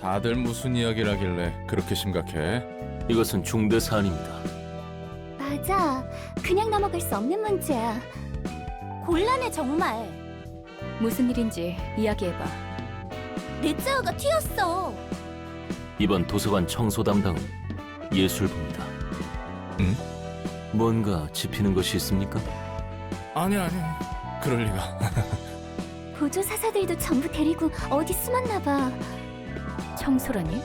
다들 무슨 이야기를 하길래 그렇게 심각해? 이것은 중대 사안입니다. 맞아. 그냥 넘어갈 수 없는 문제야. 곤란해 정말. 무슨 일인지 이야기해봐. 르츠오가 튀었어. 이번 도서관 청소 담당은 예술부입니다. 응? 뭔가 짚히는 것이 있습니까? 아니 그럴 리가. 보조 사사들도 전부 데리고 어디 숨었나 봐. 청소라니?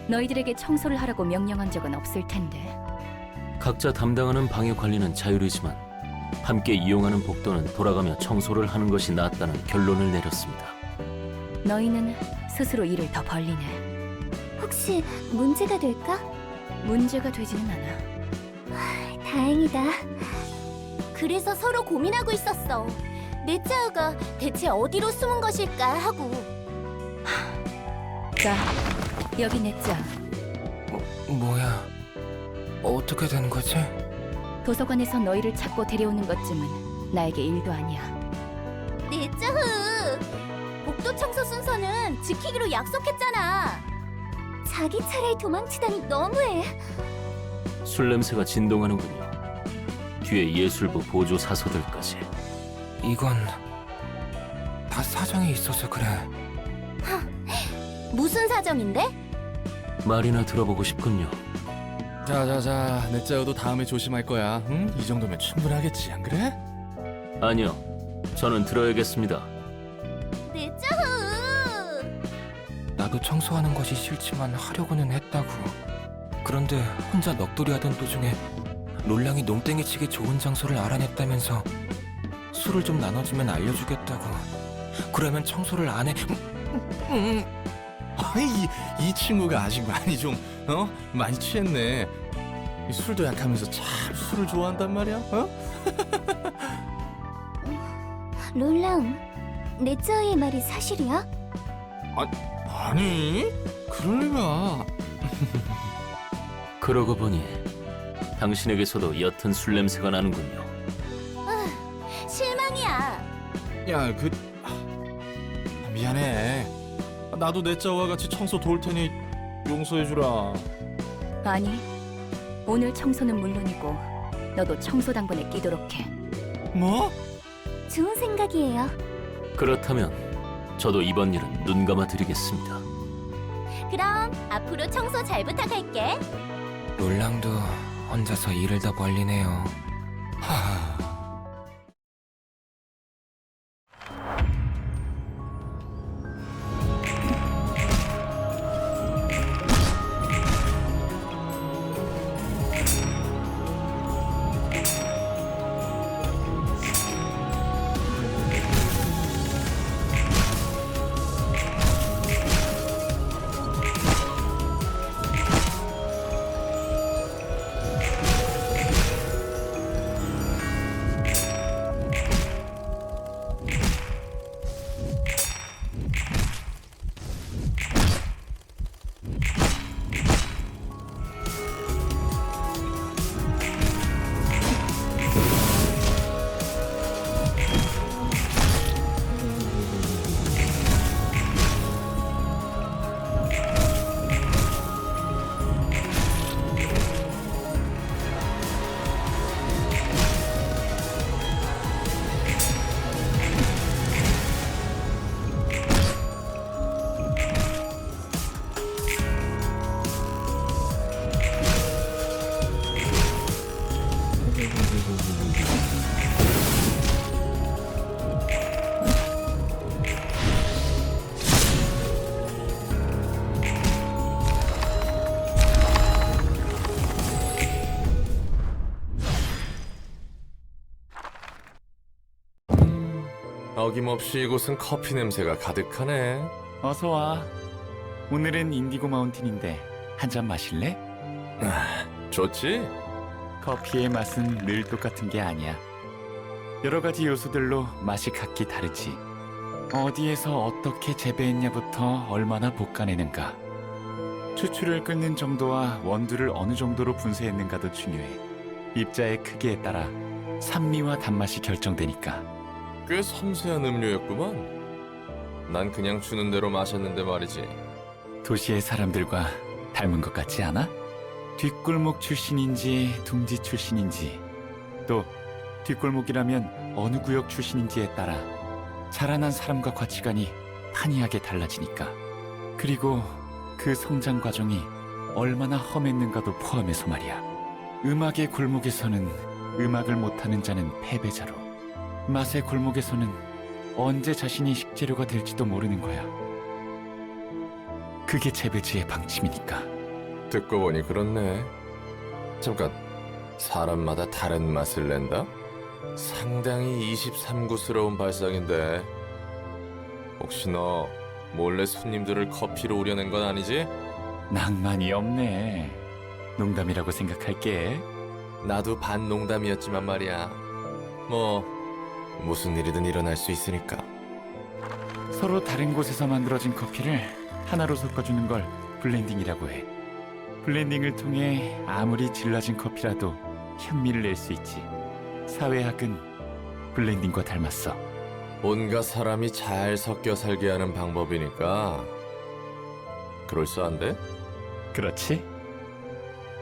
너희들에게 청소를 하라고 명령한 적은 없을 텐데. 각자 담당하는 방의 관리는 자율이지만 함께 이용하는 복도는 돌아가며 청소를 하는 것이 낫다는 결론을 내렸습니다. 너희는 스스로 일을 더 벌리네. 혹시 문제가 될까? 문제가 되지는 않아. 다행이다. 그래서 서로 고민하고 있었어. 르츠오가 대체 어디로 숨은 것일까 하고. 자, 여기 냈자. 뭐야? 어떻게 된 거지? 도서관에서 너희를 찾고 데려오는 것쯤은 나에게 일도 아니야. 르츠오! 복도 청소 순서는 지키기로 약속했잖아. 자기 차례에 도망치다니 너무해. 술 냄새가 진동하는군요. 뒤에 예술부 보조 사서들까지. 이건 다 사정이 있어서 그래. 무슨 사정인데? 말이나 들어보고 싶군요. 자자자, 내 짜여도 다음에 조심할 거야. 응? 이 정도면 충분하겠지, 안 그래? 아니요, 저는 들어야겠습니다. 르츠오! 나도 청소하는 것이 싫지만 하려고는 했다고. 그런데 혼자 넋두리 하던 도중에 롤랑이 농땡이 치기 좋은 장소를 알아냈다면서 술을 좀 나눠주면 알려주겠다고. 그러면 청소를 안 해. 이 친구가 아직 많이 많이 취했네. 이 술도 약하면서 참 술을 좋아한단 말이야. 롤랑, 르츠오의 말이 사실이야? 아니, 그럴 리가. 그러고 보니 당신에게서도 옅은 술 냄새가 나는군요. 실망이야. 야, 미안해. 나도 내 짜와 같이 청소 도울 테니 용서해주라. 아니, 오늘 청소는 물론이고 너도 청소 당번에 끼도록 해. 뭐? 좋은 생각이에요. 그렇다면 저도 이번 일은 눈 감아 드리겠습니다. 그럼 앞으로 청소 잘 부탁할게. 롤랑도 혼자서 일을 더 벌리네요. 어김없이 이곳은 커피 냄새가 가득하네. 어서 와. 오늘은 인디고 마운틴인데 한 잔 마실래? 좋지? 커피의 맛은 늘 똑같은 게 아니야. 여러 가지 요소들로 맛이 각기 다르지. 어디에서 어떻게 재배했냐부터 얼마나 볶아내는가. 추출을 끊는 정도와 원두를 어느 정도로 분쇄했는가도 중요해. 입자의 크기에 따라 산미와 단맛이 결정되니까. 꽤 섬세한 음료였구만. 난 그냥 주는 대로 마셨는데 말이지. 도시의 사람들과 닮은 것 같지 않아? 뒷골목 출신인지 둥지 출신인지 또 뒷골목이라면 어느 구역 출신인지에 따라 자라난 사람과 가치관이 판이하게 달라지니까. 그리고 그 성장 과정이 얼마나 험했는가도 포함해서 말이야. 음악의 골목에서는 음악을 못하는 자는 패배자로, 맛의 골목에서는 언제 자신이 식재료가 될지도 모르는 거야. 그게 재배지의 방침이니까. 듣고 보니 그렇네. 잠깐, 사람마다 다른 맛을 낸다? 상당히 23구스러운 발상인데. 혹시 너 몰래 손님들을 커피로 우려낸 건 아니지? 낭만이 없네. 농담이라고 생각할게. 나도 반 농담이었지만 말이야. 뭐 무슨 일이든 일어날 수 있으니까. 서로 다른 곳에서 만들어진 커피를 하나로 섞어주는 걸 블렌딩이라고 해. 블렌딩을 통해 아무리 질러진 커피라도 향미를 낼 수 있지. 사회학은 블렌딩과 닮았어. 온갖 사람이 잘 섞여 살게 하는 방법이니까 그럴싸한데? 그렇지?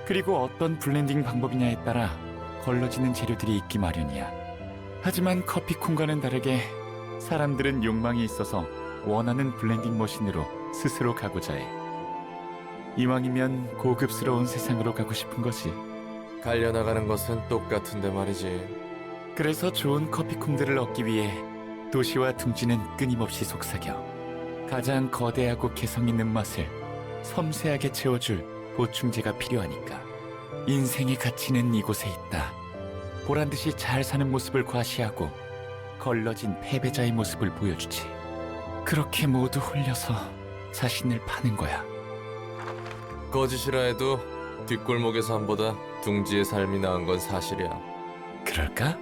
그리고 어떤 블렌딩 방법이냐에 따라 걸러지는 재료들이 있기 마련이야. 하지만 커피콩과는 다르게 사람들은 욕망이 있어서 원하는 블렌딩 머신으로 스스로 가고자 해. 이왕이면 고급스러운 세상으로 가고 싶은 거지. 갈려나가는 것은 똑같은데 말이지. 그래서 좋은 커피콩들을 얻기 위해 도시와 둥지는 끊임없이 속삭여 가장 거대하고 개성 있는 맛을 섬세하게 채워줄 보충제가 필요하니까. 인생의 가치는 이곳에 있다. 보란듯이 잘 사는 모습을 과시하고 걸러진 패배자의 모습을 보여주지. 그렇게 모두 홀려서 자신을 파는 거야. 거짓이라 해도 뒷골목의 삶보다 둥지의 삶이 나은 건 사실이야. 그럴까?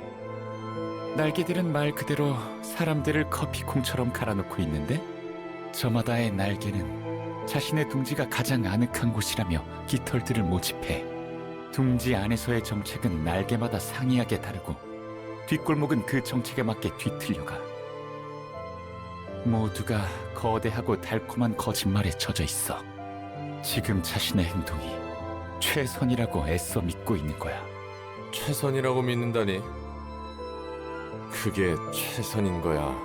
날개들은 말 그대로 사람들을 커피콩처럼 갈아놓고 있는데 저마다의 날개는 자신의 둥지가 가장 아늑한 곳이라며 깃털들을 모집해. 둥지 안에서의 정책은 날개마다 상이하게 다르고 뒷골목은 그 정책에 맞게 뒤틀려가. 모두가 거대하고 달콤한 거짓말에 젖어 있어. 지금 자신의 행동이 최선이라고 애써 믿고 있는 거야. 최선이라고 믿는다니. 그게 최선인 거야.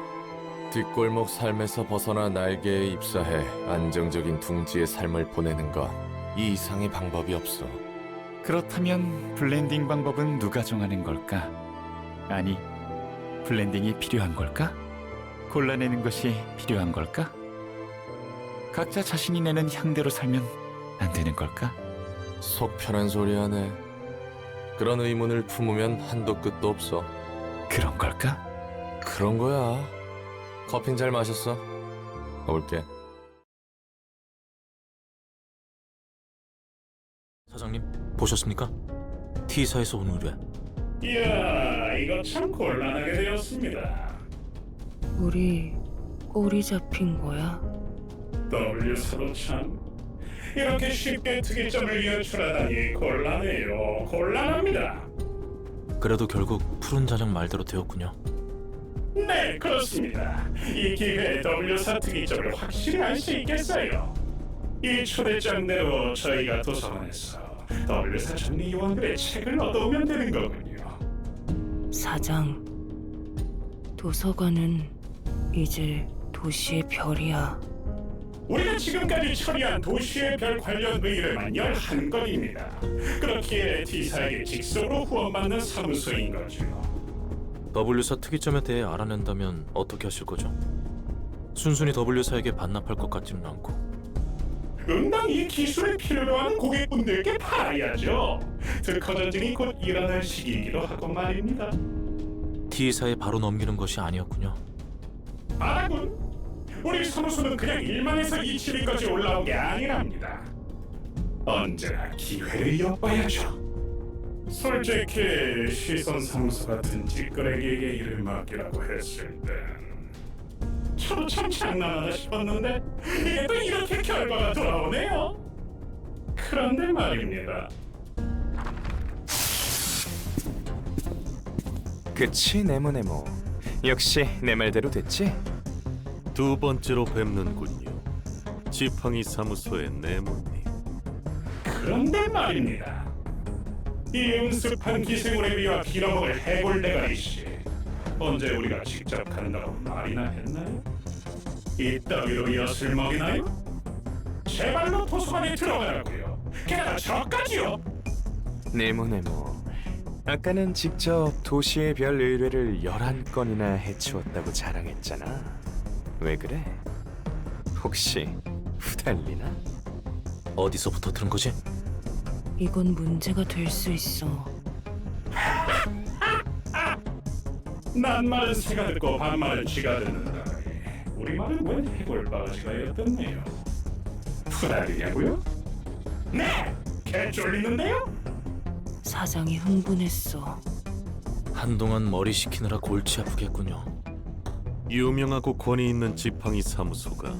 뒷골목 삶에서 벗어나 날개에 입사해 안정적인 둥지의 삶을 보내는 것, 이 이상의 방법이 없어. 그렇다면 블렌딩 방법은 누가 정하는 걸까? 아니, 블렌딩이 필요한 걸까? 골라내는 것이 필요한 걸까? 각자 자신이 내는 향대로 살면 안 되는 걸까? 속 편한 소리 하네. 그런 의문을 품으면 한도 끝도 없어. 그런 걸까? 그런 거야. 커피는 잘 마셨어? 가볼게. 사장님 보셨습니까? T사에서 온 의뢰. 이야, 이거 참 곤란하게 되었습니다. 우리 꼬리 잡힌 거야? W사도 참 이렇게 쉽게 특이점을 유출하다니 곤란해요. 곤란합니다. 그래도 결국 푸른 자장 말대로 되었군요. 네, 그렇습니다. 이 기회에 W사 특이점을 확실히 알 수 있겠어요. 이 초대장대로 저희가 도서관에서 W사 정리요원들의 책을 얻어오면 되는 거군요. 사장, 도서관은 이제 도시의 별이야. 우리가 지금까지 처리한 도시의 별 관련 의뢰만 11건입니다. 그렇기에 T사에게 직속으로 후원받는 사무소인 거죠. W사 특이점에 대해 알아낸다면 어떻게 하실 거죠? 순순히 W사에게 반납할 것 같지는 않고. 응당 이 기술을 필요로 하는 고객분들께 팔아야죠. 특허 전쟁이 곧 일어날 시기이기도 하고 말입니다. T사에 바로 넘기는 것이 아니었군요. 아군, 우리 사무소는 그냥 1만에서 2,7위까지 올라온 게 아니랍니다. 언제나 기회를 엿봐야죠. 솔직히 시선 사무소 같은 찌끄레기에게 일을 맡기라고 했을 땐 저도 참 장난하나 싶었는데 이게 또 이렇게 결과가 돌아오네요. 그런데 말입니다. 그치 네모네모. 역시 내 말대로 됐지? 두 번째로 뵙는군요. 지팡이 사무소의 네모님. 그런데 말입니다. 이 음습한 기생물에 비와 빌어먹을 해골 대가리 씨, 언제 우리가 직접 간다고 말이나 했나요? 이따위로 엿을 먹이나요? 제발로 도서관에 들어가라고요. 게다가 저까지요. 네모네모, 아까는 직접 도시의 별 의뢰를 11건이나 해치웠다고 자랑했잖아. 왜 그래? 혹시 후달리나? 어디서부터 들은 거지? 이건 문제가 될 수 있어. 낱말은 새가 듣고 반말은 쥐가 듣는다. 우리 말은 웬 해골 바가지가 였던네요. 후달리냐고요? 네! 개 쫄리는데요? 사장이 흥분했어. 한동안 머리 식히느라 골치 아프겠군요. 유명하고 권위 있는 지팡이 사무소가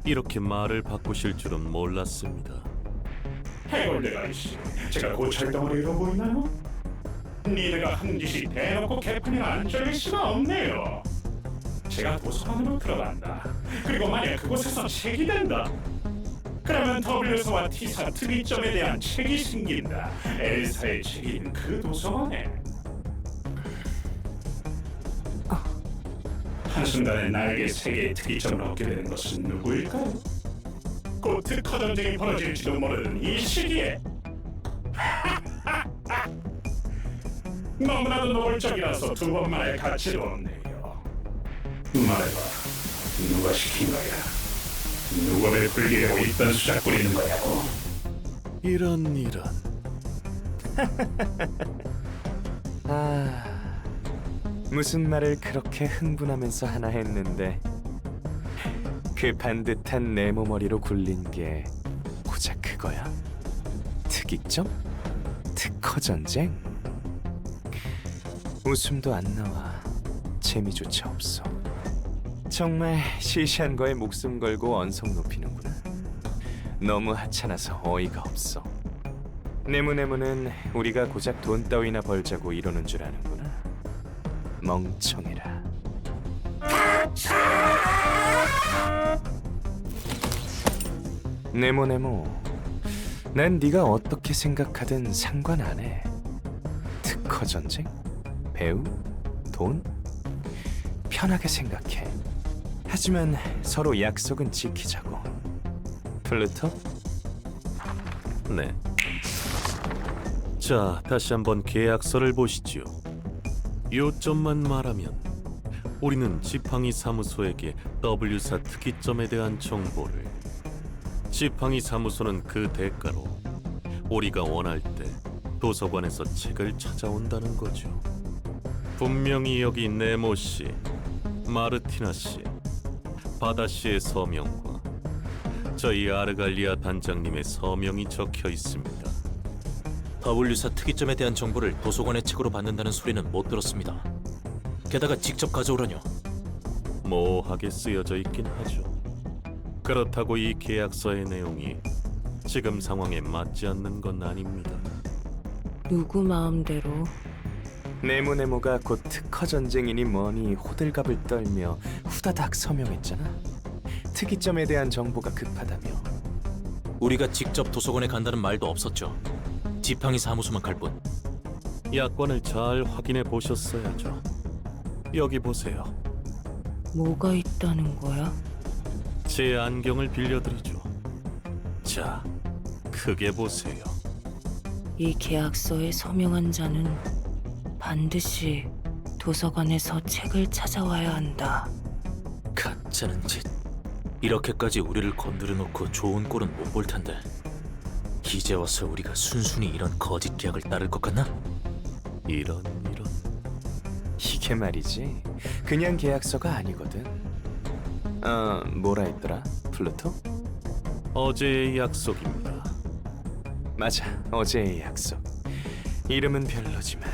이렇게 말을 바꾸실 줄은 몰랐습니다. 해골 대가리 씨, 제가 고철덩어리로 보이나요? 니네가 한 짓이 대놓고 개판에 안 쫄릴 수가 없네요. 제가 도서관으로 들어간다. 그리고 만약 그곳에서 책이 된다. 그러면 W사와 T사 특이점에 대한 책이 생긴다. 엘사의 책인 그 도서관에. 한순간에 나에게 세계의 특이점을 얻게 되는 것은 누구일까요? 곧 특허 전쟁이 벌어질지도 모르는 이 시기에. 너무나도 노골적이라서 두 번 말에 가치도 없네요. 말해봐, 누가 시킨 거야? 누가 왜 불리하고 있던 수작 부리는 거냐고? 이런. 아, 무슨 말을 그렇게 흥분하면서 하나 했는데 그 반듯한 네모 머리로 굴린 게 고작 그거야? 특이점? 특허 전쟁? 웃음도 안 나와. 재미조차 없어. 정말 시시한 거에 목숨 걸고 언성 높이는구나. 너무 하찮아서 어이가 없어. 네모네모는 우리가 고작 돈 따위나 벌자고 이러는 줄 아는구나. 멍청해라. 네모네모, 난 네가 어떻게 생각하든 상관 안 해. 특허 전쟁? 배우? 돈? 편하게 생각해. 하지만 서로 약속은 지키자고. 플루토? 네. 자, 다시 한번 계약서를 보시죠. 요점만 말하면 우리는 지팡이 사무소에게 W사 특이점에 대한 정보를, 지팡이 사무소는 그 대가로 우리가 원할 때 도서관에서 책을 찾아온다는 거죠. 분명히 여기 네모 씨, 마르티나 씨, 바다 씨의 서명과 저희 아르갈리아 단장님의 서명이 적혀 있습니다. W사 특이점에 대한 정보를 도서관의 책으로 받는다는 소리는 못 들었습니다. 게다가 직접 가져오라뇨. 모호하게 쓰여져 있긴 하죠. 그렇다고 이 계약서의 내용이 지금 상황에 맞지 않는 건 아닙니다. 누구 마음대로? 네모네모가 곧 특허 전쟁이니 뭐니 호들갑을 떨며 후다닥 서명했잖아. 특이점에 대한 정보가 급하다며. 우리가 직접 도서관에 간다는 말도 없었죠. 지팡이 사무소만 갈 뿐. 약관을 잘 확인해 보셨어야죠. 여기 보세요. 뭐가 있다는 거야? 제 안경을 빌려드리죠. 자, 크게 보세요. 이 계약서에 서명한 자는 반드시 도서관에서 책을 찾아와야 한다. 가짜는 짓. 이렇게까지 우리를 건드려 놓고 좋은 꼴은 못 볼 텐데. 이제 와서 우리가 순순히 이런 거짓 계약을 따를 것 같나? 이런. 이게 말이지 그냥 계약서가 아니거든. 뭐라 했더라, 플루토? 어제의 약속입니다. 맞아, 어제의 약속. 이름은 별로지만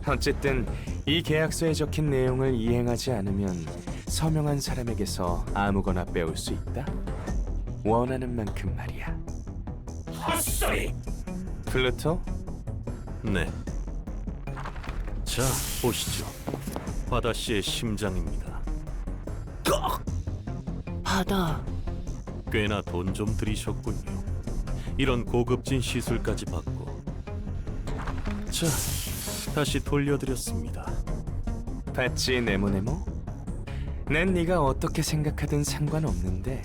어쨌든 이 계약서에 적힌 내용을 이행하지 않으면 서명한 사람에게서 아무거나 빼올 수 있다. 원하는 만큼 말이야. 헛소리! 플루토? 네. 자, 보시죠. 바다 씨의 심장입니다. 받아. 꽤나 돈 좀 들이셨군요. 이런 고급진 시술까지 받고. 자, 다시 돌려드렸습니다. 봤지 네모네모? 난 네가 어떻게 생각하든 상관없는데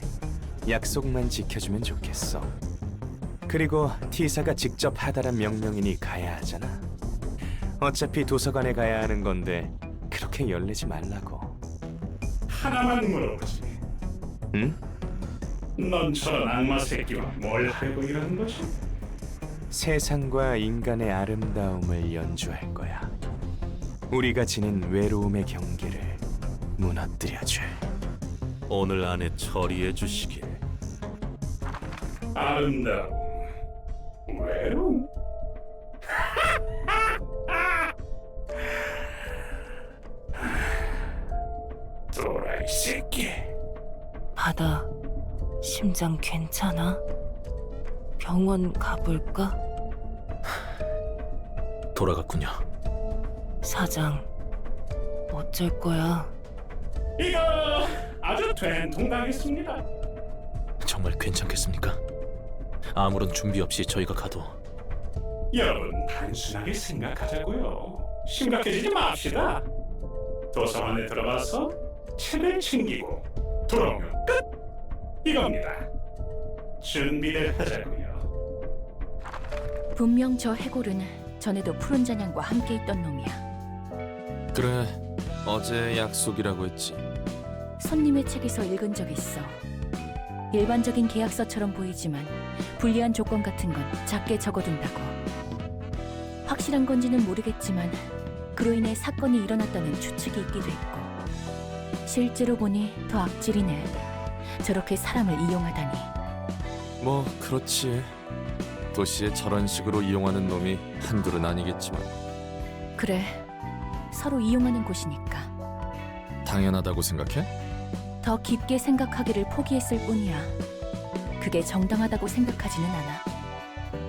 약속만 지켜주면 좋겠어. 그리고 T사가 직접 하달한 명령이니 가야 하잖아. 어차피 도서관에 가야 하는 건데 그렇게 열내지 말라고. 하나만 물어보지. 응? 넌 저런 악마 새끼와 뭘 하려고 이러는 거지? 세상과 인간의 아름다움을 연주할 거야. 우리가 지닌 외로움의 경계를 무너뜨려줄. 오늘 안에 처리해 주시길. 아름다움, 외로움. 도라이 새끼. 받아. 심장 괜찮아? 병원 가볼까? 돌아갔군요. 사장, 어쩔 거야? 이거 아주 된통당했습니다. 정말 괜찮겠습니까? 아무런 준비 없이 저희가 가도 여러분 단순하게 생각하자고요. 심각해지지 맙시다. 도서관에 들어가서 책을 챙기고 돌아오면 끝! 이겁니다. 준비를 하자고요. 분명 저 해골은 전에도 푸른 잔향과 함께 있던 놈이야. 그래, 어제 약속이라고 했지. 손님의 책에서 읽은 적 있어. 일반적인 계약서처럼 보이지만 불리한 조건 같은 건 작게 적어둔다고. 확실한 건지는 모르겠지만 그로 인해 사건이 일어났다는 추측이 있기도 했고. 실제로 보니 더 악질이네. 저렇게 사람을 이용하다니. 뭐 그렇지. 도시에 저런 식으로 이용하는 놈이 한둘은 아니겠지만 그래, 서로 이용하는 곳이니까. 당연하다고 생각해? 더 깊게 생각하기를 포기했을 뿐이야. 그게 정당하다고 생각하지는 않아.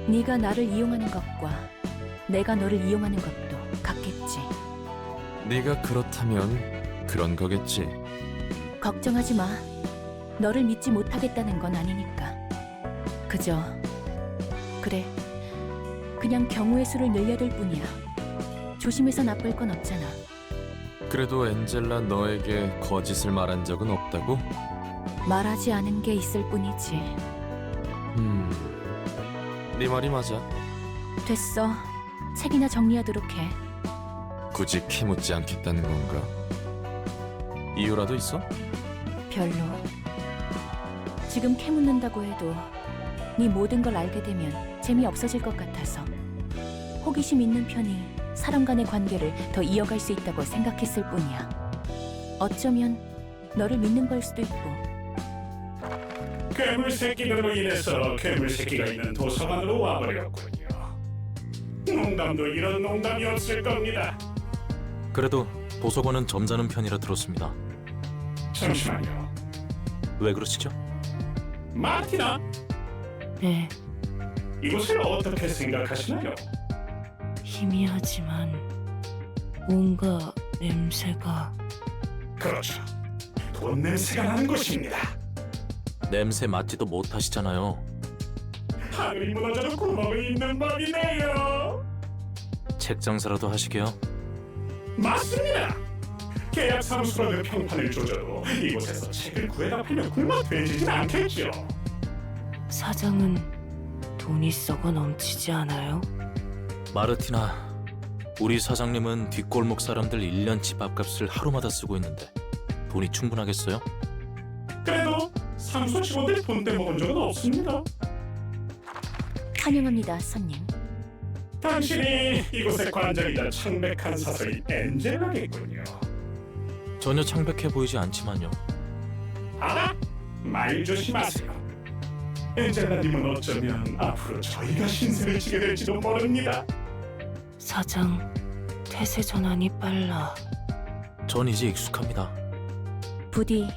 네가 나를 이용하는 것과 내가 너를 이용하는 것도 같겠지. 네가 그렇다면 그런 거겠지. 걱정하지 마. 너를 믿지 못하겠다는 건 아니니까. 그저 그래, 그냥 경우의 수를 늘려둘 뿐이야. 조심해서 나쁠 건 없잖아. 그래도 엔젤라 너에게 거짓을 말한 적은 없다고? 말하지 않은 게 있을 뿐이지. 네 말이 맞아. 됐어. 책이나 정리하도록 해. 굳이 캐묻지 않겠다는 건가? 이유라도 있어? 별로. 지금 캐묻는다고 해도 네 모든 걸 알게 되면 재미없어질 것 같아서. 호기심 있는 편이 사람 간의 관계를 더 이어갈 수 있다고 생각했을 뿐이야. 어쩌면 너를 믿는 걸 수도 있고. 괴물 새끼들로 인해서 괴물 새끼가 있는 도서관으로 와버렸군요. 농담도 이런 농담이 없을 겁니다. 그래도 도서관은 점잖은 편이라 들었습니다. 잠시만요. 왜 그러시죠? 마티나, 네, 이곳을 어떻게 생각하시나요? 희미하지만 뭔가 냄새가... 그렇죠. 돈 냄새가 나는 곳입니다. 냄새 맡지도 못하시잖아요. 하늘이 무너져도 구멍이 있는 법이네요. 책 장사라도 하시게요? 맞습니다. 계약 사무소로 그 평판을 조져도 이곳에서 책을 구해다 팔면 굶어 되지진 않겠죠. 사장은 돈이 썩어 넘치지 않아요? 마르티나, 우리 사장님은 뒷골목 사람들 1년치 밥값을 하루마다 쓰고 있는데 돈이 충분하겠어요? 그래도 사무소 직원들 돈 떼먹은 적은 없습니다. 환영합니다, 손님. 당신이 이곳의 관장이자 창백한 사서인 엔젤라겠군요. 전혀 창백해 보이지 않지만요. 알아? 말 조심하세요. 엔젤라님은 어쩌면 앞으로 저희가 신세를 지게 될지도 모릅니다. 사장, 태세 전환이 빨라. 전 이제 익숙합니다. 부디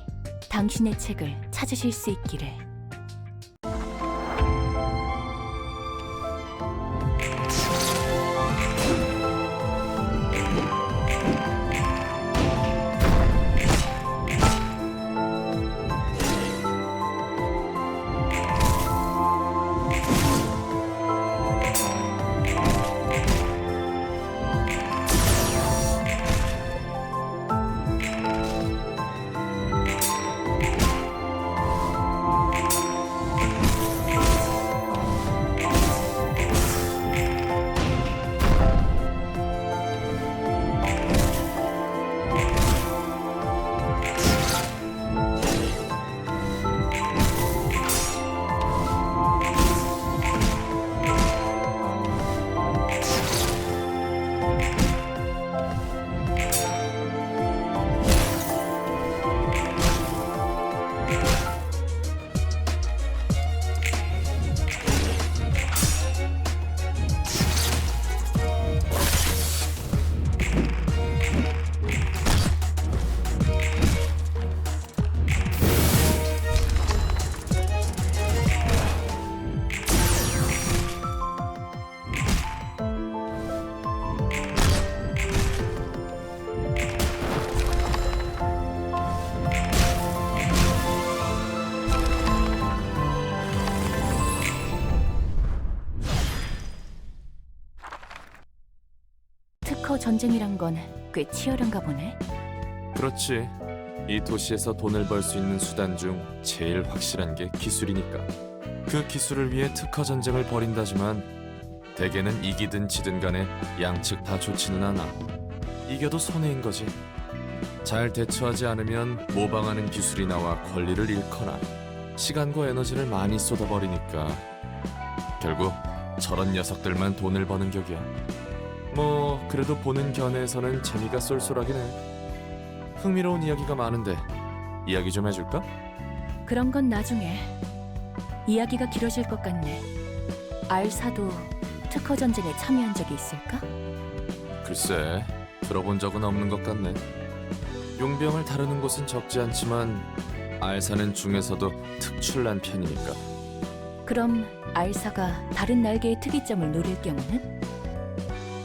당신의 책을 찾으실 수 있기를. 전쟁이란 건 꽤 치열한가 보네. 그렇지. 이 도시에서 돈을 벌 수 있는 수단 중 제일 확실한 게 기술이니까. 그 기술을 위해 특허 전쟁을 벌인다지만 대개는 이기든 지든 간에 양측 다 좋지는 않아. 이겨도 손해인 거지. 잘 대처하지 않으면 모방하는 기술이 나와 권리를 잃거나 시간과 에너지를 많이 쏟아버리니까 결국 저런 녀석들만 돈을 버는 격이야. 뭐 그래도 보는 견해에서는 재미가 쏠쏠하긴 해. 흥미로운 이야기가 많은데 이야기 좀 해줄까? 그런 건 나중에. 이야기가 길어질 것 같네. 알사도 특허 전쟁에 참여한 적이 있을까? 글쎄, 들어본 적은 없는 것 같네. 용병을 다루는 곳은 적지 않지만 알사는 중에서도 특출난 편이니까. 그럼 알사가 다른 날개의 특이점을 노릴 경우는?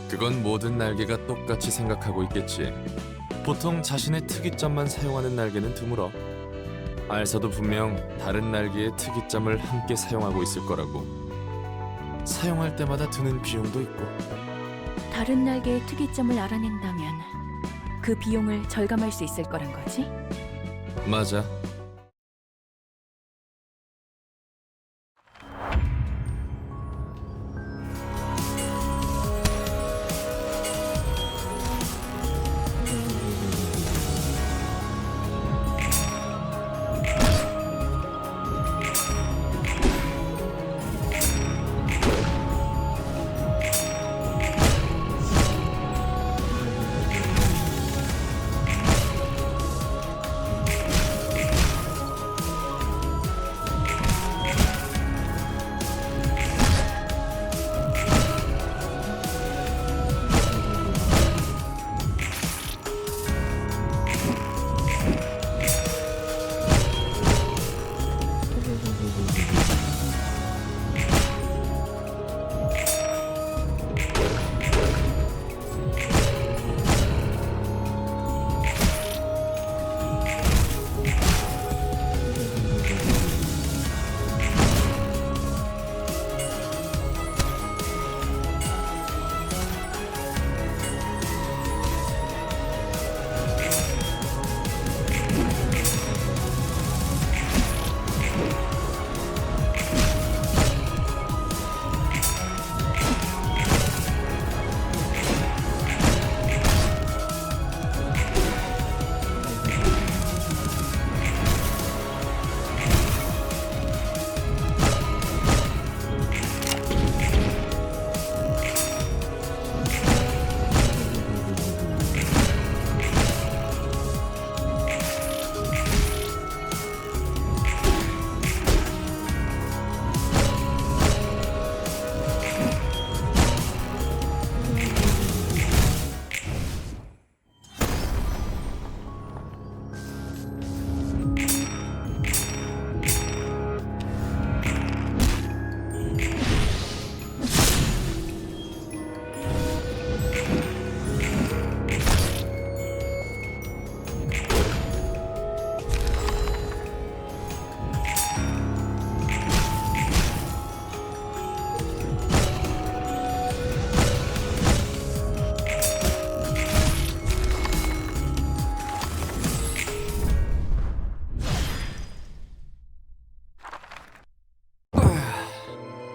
그건 모든 날개가 똑같이 생각하고 있겠지. 보통 자신의 특이점만 사용하는 날개는 드물어. 알사도 분명 다른 날개의 특이점을 함께 사용하고 있을 거라고. 사용할 때마다 드는 비용도 있고. 다른 날개의 특이점을 알아낸다면 그 비용을 절감할 수 있을 거란 거지? 맞아.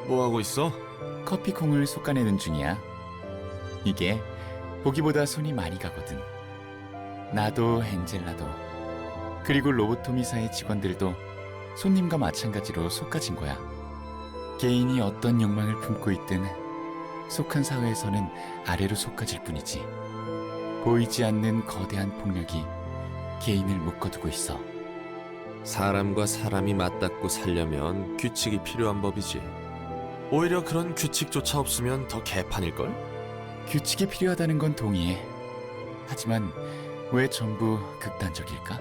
뭐 하고 있어? 커피콩을 솎아내는 중이야. 이게 보기보다 손이 많이 가거든. 나도 엔젤라도 그리고 로보토미사의 직원들도 손님과 마찬가지로 솎아진 거야. 개인이 어떤 욕망을 품고 있든 속한 사회에서는 아래로 솎아질 뿐이지. 보이지 않는 거대한 폭력이 개인을 묶어두고 있어. 사람과 사람이 맞닿고 살려면 규칙이 필요한 법이지. 오히려 그런 규칙조차 없으면 더 개판일걸? 규칙이 필요하다는 건 동의해. 하지만 왜 전부 극단적일까?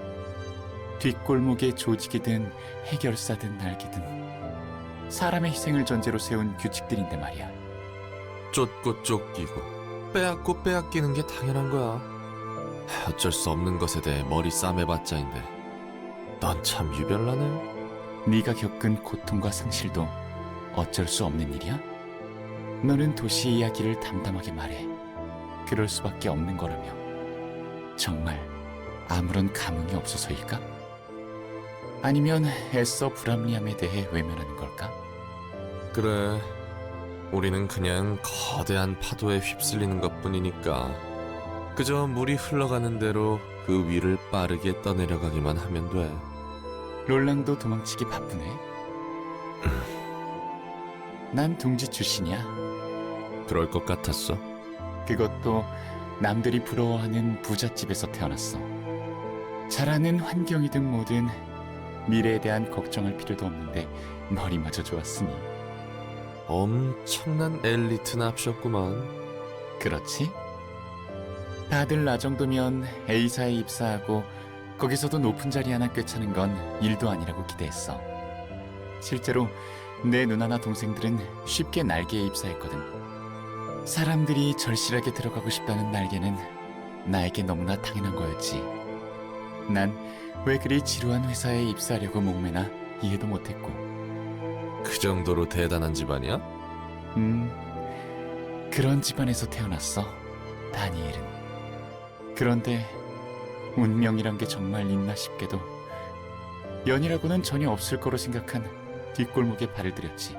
뒷골목의 조직이든 해결사든 날개든 사람의 희생을 전제로 세운 규칙들인데 말이야. 쫓고 쫓기고 빼앗고 빼앗기는 게 당연한 거야. 어쩔 수 없는 것에 대해 머리 싸매봤자인데 넌 참 유별나네. 네가 겪은 고통과 상실도 어쩔 수 없는 일이야? 너는 도시 이야기를 담담하게 말해. 그럴 수밖에 없는 거라며. 정말 아무런 감흥이 없어서일까? 아니면 애써 불합리함에 대해 외면하는 걸까? 그래, 우리는 그냥 거대한 파도에 휩쓸리는 것뿐이니까 그저 물이 흘러가는 대로 그 위를 빠르게 떠내려가기만 하면 돼. 롤랑도 도망치기 바쁘네. 난 둥지 출신이야. 그럴 것 같았어. 그것도 남들이 부러워하는 부잣집에서 태어났어. 자라는 환경이든 뭐든 미래에 대한 걱정할 필요도 없는데 머리마저 좋았으니. 엄청난 엘리트 납셨구만. 그렇지? 다들 나 정도면 A사에 입사하고 거기서도 높은 자리 하나 꿰차는 건 일도 아니라고 기대했어. 실제로 내 누나나 동생들은 쉽게 날개에 입사했거든. 사람들이 절실하게 들어가고 싶다는 날개는 나에게 너무나 당연한 거였지. 난 왜 그리 지루한 회사에 입사하려고 목매나 이해도 못했고. 그 정도로 대단한 집안이야? 그런 집안에서 태어났어, 다니엘은. 그런데 운명이란 게 정말 있나 싶게도 연이라고는 전혀 없을 거로 생각한 뒷골목에 발을 들였지.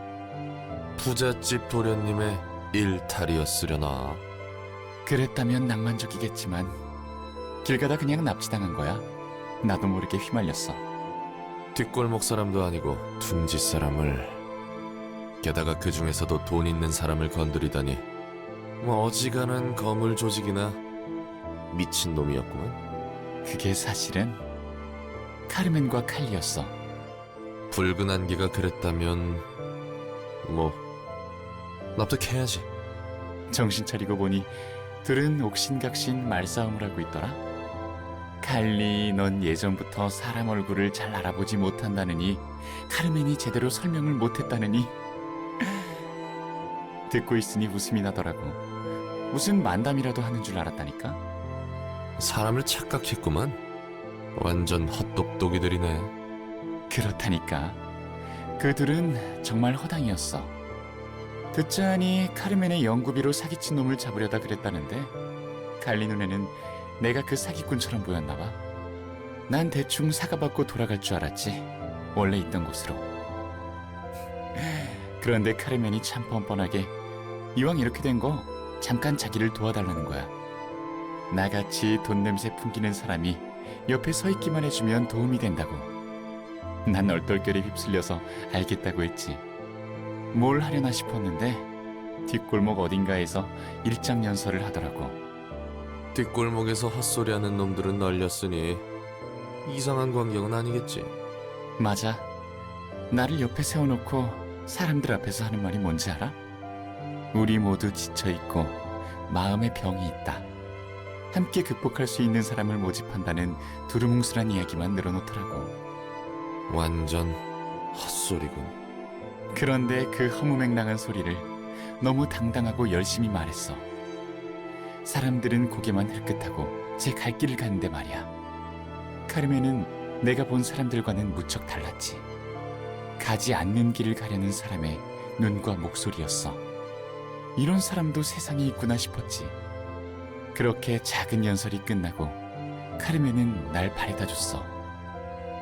부잣집 도련님의 일탈이었으려나. 그랬다면 낭만적이겠지만 길 가다 그냥 납치당한 거야. 나도 모르게 휘말렸어. 뒷골목 사람도 아니고 둥지 사람을, 게다가 그 중에서도 돈 있는 사람을 건드리다니. 뭐 어지간한 거물 조직이나 미친 놈이었구만. 그게 사실은 카르멘과 칼리였어. 붉은 안개가 그랬다면 뭐 납득해야지. 정신 차리고 보니 둘은 옥신각신 말싸움을 하고 있더라. 칼리, 넌 예전부터 사람 얼굴을 잘 알아보지 못한다느니 카르멘이 제대로 설명을 못했다느니. 듣고 있으니 웃음이 나더라고. 무슨 만담이라도 하는 줄 알았다니까. 사람을 착각했구만. 완전 헛똑똑이들이네. 그렇다니까. 그 둘은 정말 허당이었어. 듣자하니 카르멘의 연구비로 사기친 놈을 잡으려다 그랬다는데 칼리 눈에는 내가 그 사기꾼처럼 보였나 봐. 난 대충 사과받고 돌아갈 줄 알았지. 원래 있던 곳으로. 그런데 카르멘이 참 뻔뻔하게 이왕 이렇게 된 거 잠깐 자기를 도와달라는 거야. 나같이 돈 냄새 풍기는 사람이 옆에 서 있기만 해주면 도움이 된다고. 난 얼떨결에 휩쓸려서 알겠다고 했지. 뭘 하려나 싶었는데 뒷골목 어딘가에서 일장연설을 하더라고. 뒷골목에서 헛소리하는 놈들은 널렸으니 이상한 광경은 아니겠지. 맞아. 나를 옆에 세워놓고 사람들 앞에서 하는 말이 뭔지 알아? 우리 모두 지쳐있고 마음에 병이 있다. 함께 극복할 수 있는 사람을 모집한다는 두루뭉술한 이야기만 늘어놓더라고. 완전 헛소리군. 그런데 그 허무맹랑한 소리를 너무 당당하고 열심히 말했어. 사람들은 고개만 흘끗하고 제 갈 길을 가는데 말이야. 카르멘은 내가 본 사람들과는 무척 달랐지. 가지 않는 길을 가려는 사람의 눈과 목소리였어. 이런 사람도 세상에 있구나 싶었지. 그렇게 작은 연설이 끝나고 카르멘은 날 바래다 줬어.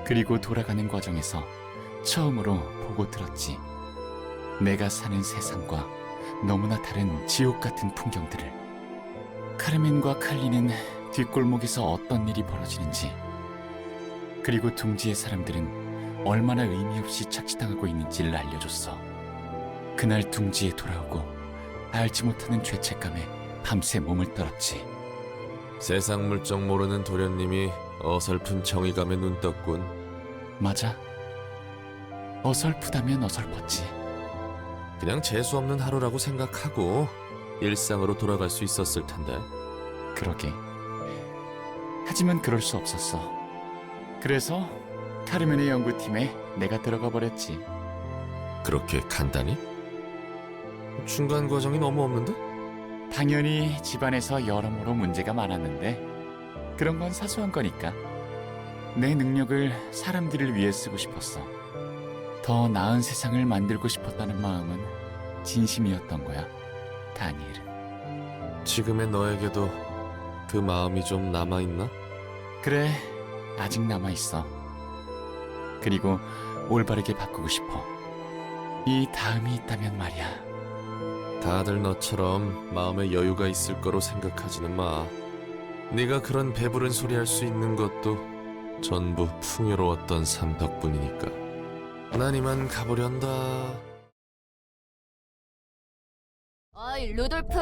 그리고 돌아가는 과정에서 처음으로 보고 들었지. 내가 사는 세상과 너무나 다른 지옥 같은 풍경들을. 카르멘과 칼리는 뒷골목에서 어떤 일이 벌어지는지, 그리고 둥지의 사람들은 얼마나 의미 없이 착취당하고 있는지를 알려줬어. 그날 둥지에 돌아오고 알지 못하는 죄책감에 밤새 몸을 떨었지. 세상 물정 모르는 도련님이 어설픈 정의감에 눈 떴군. 맞아. 어설프다면 어설펐지. 그냥 재수없는 하루라고 생각하고 일상으로 돌아갈 수 있었을 텐데. 그러게. 하지만 그럴 수 없었어. 그래서 카르멘의 연구팀에 내가 들어가 버렸지. 그렇게 간단히? 중간 과정이 너무 없는데? 당연히 집안에서 여러모로 문제가 많았는데 그런 건 사소한 거니까. 내 능력을 사람들을 위해 쓰고 싶었어. 더 나은 세상을 만들고 싶었다는 마음은 진심이었던 거야, 다니엘은. 지금의 너에게도 그 마음이 좀 남아있나? 그래, 아직 남아있어. 그리고 올바르게 바꾸고 싶어. 이 다음이 있다면 말이야. 다들 너처럼 마음에 여유가 있을 거로 생각하지는 마. 네가 그런 배부른 소리 할 수 있는 것도 전부 풍요로웠던 삶 덕분이니까. 난 이만 가보련다. 어이 루돌프,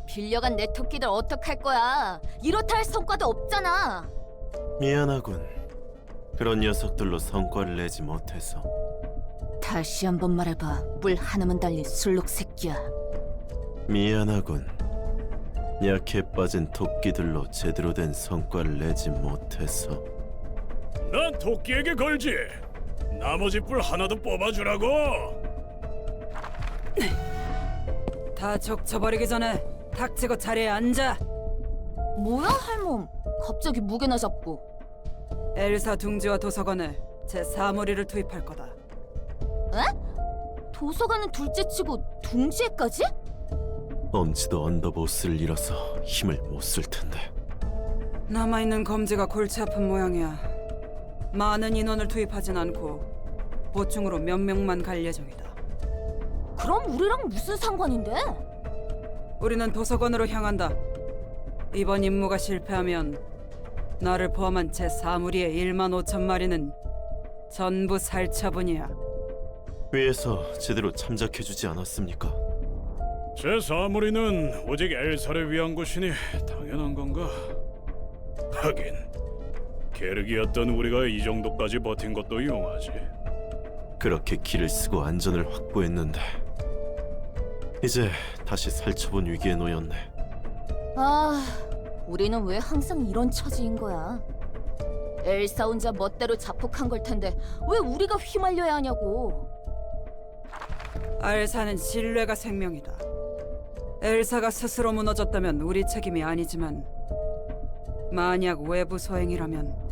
빌려간 내 토끼들 어떡할 거야? 이렇다 할 성과도 없잖아. 미안하군. 그런 녀석들로 성과를 내지 못해서. 다시 한번 말해봐. 물 하나만 달린 술록 새끼야. 미안하군. 약해 빠진 토끼들로 제대로 된 성과를 내지 못해서. 난 토끼에게 걸지. 나머지 뿔 하나도 뽑아주라고. 다 적쳐버리기 전에 닥치고 자리에 앉아. 뭐야 할멈? 갑자기 무게나 잡고. 엘사 둥지와 도서관을 제 사무리를 투입할 거다. 에? 도서관은 둘째치고 둥지에까지? 엄지도 언더보스를 잃어서 힘을 못 쓸 텐데. 남아있는 검지가 골치 아픈 모양이야. 많은 인원을 투입하진 않고 보충으로 몇 명만 갈 예정이다. 그럼 우리랑 무슨 상관인데? 우리는 도서관으로 향한다. 이번 임무가 실패하면 나를 포함한 제 사무리의 1만 5천 마리는 전부 살처분이야. 위에서 제대로 참작해주지 않았습니까? 제 사무리는 오직 엘사를 위한 곳이니 당연한 건가? 하긴 게르기였던 우리가 이 정도까지 버틴 것도 용하지. 그렇게 길을 쓰고 안전을 확보했는데 이제 다시 살처분 위기에 놓였네. 아, 우리는 왜 항상 이런 처지인 거야? 엘사 혼자 멋대로 자폭한 걸 텐데 왜 우리가 휘말려야 하냐고. 알사는 신뢰가 생명이다. 엘사가 스스로 무너졌다면 우리 책임이 아니지만 만약 외부 소행이라면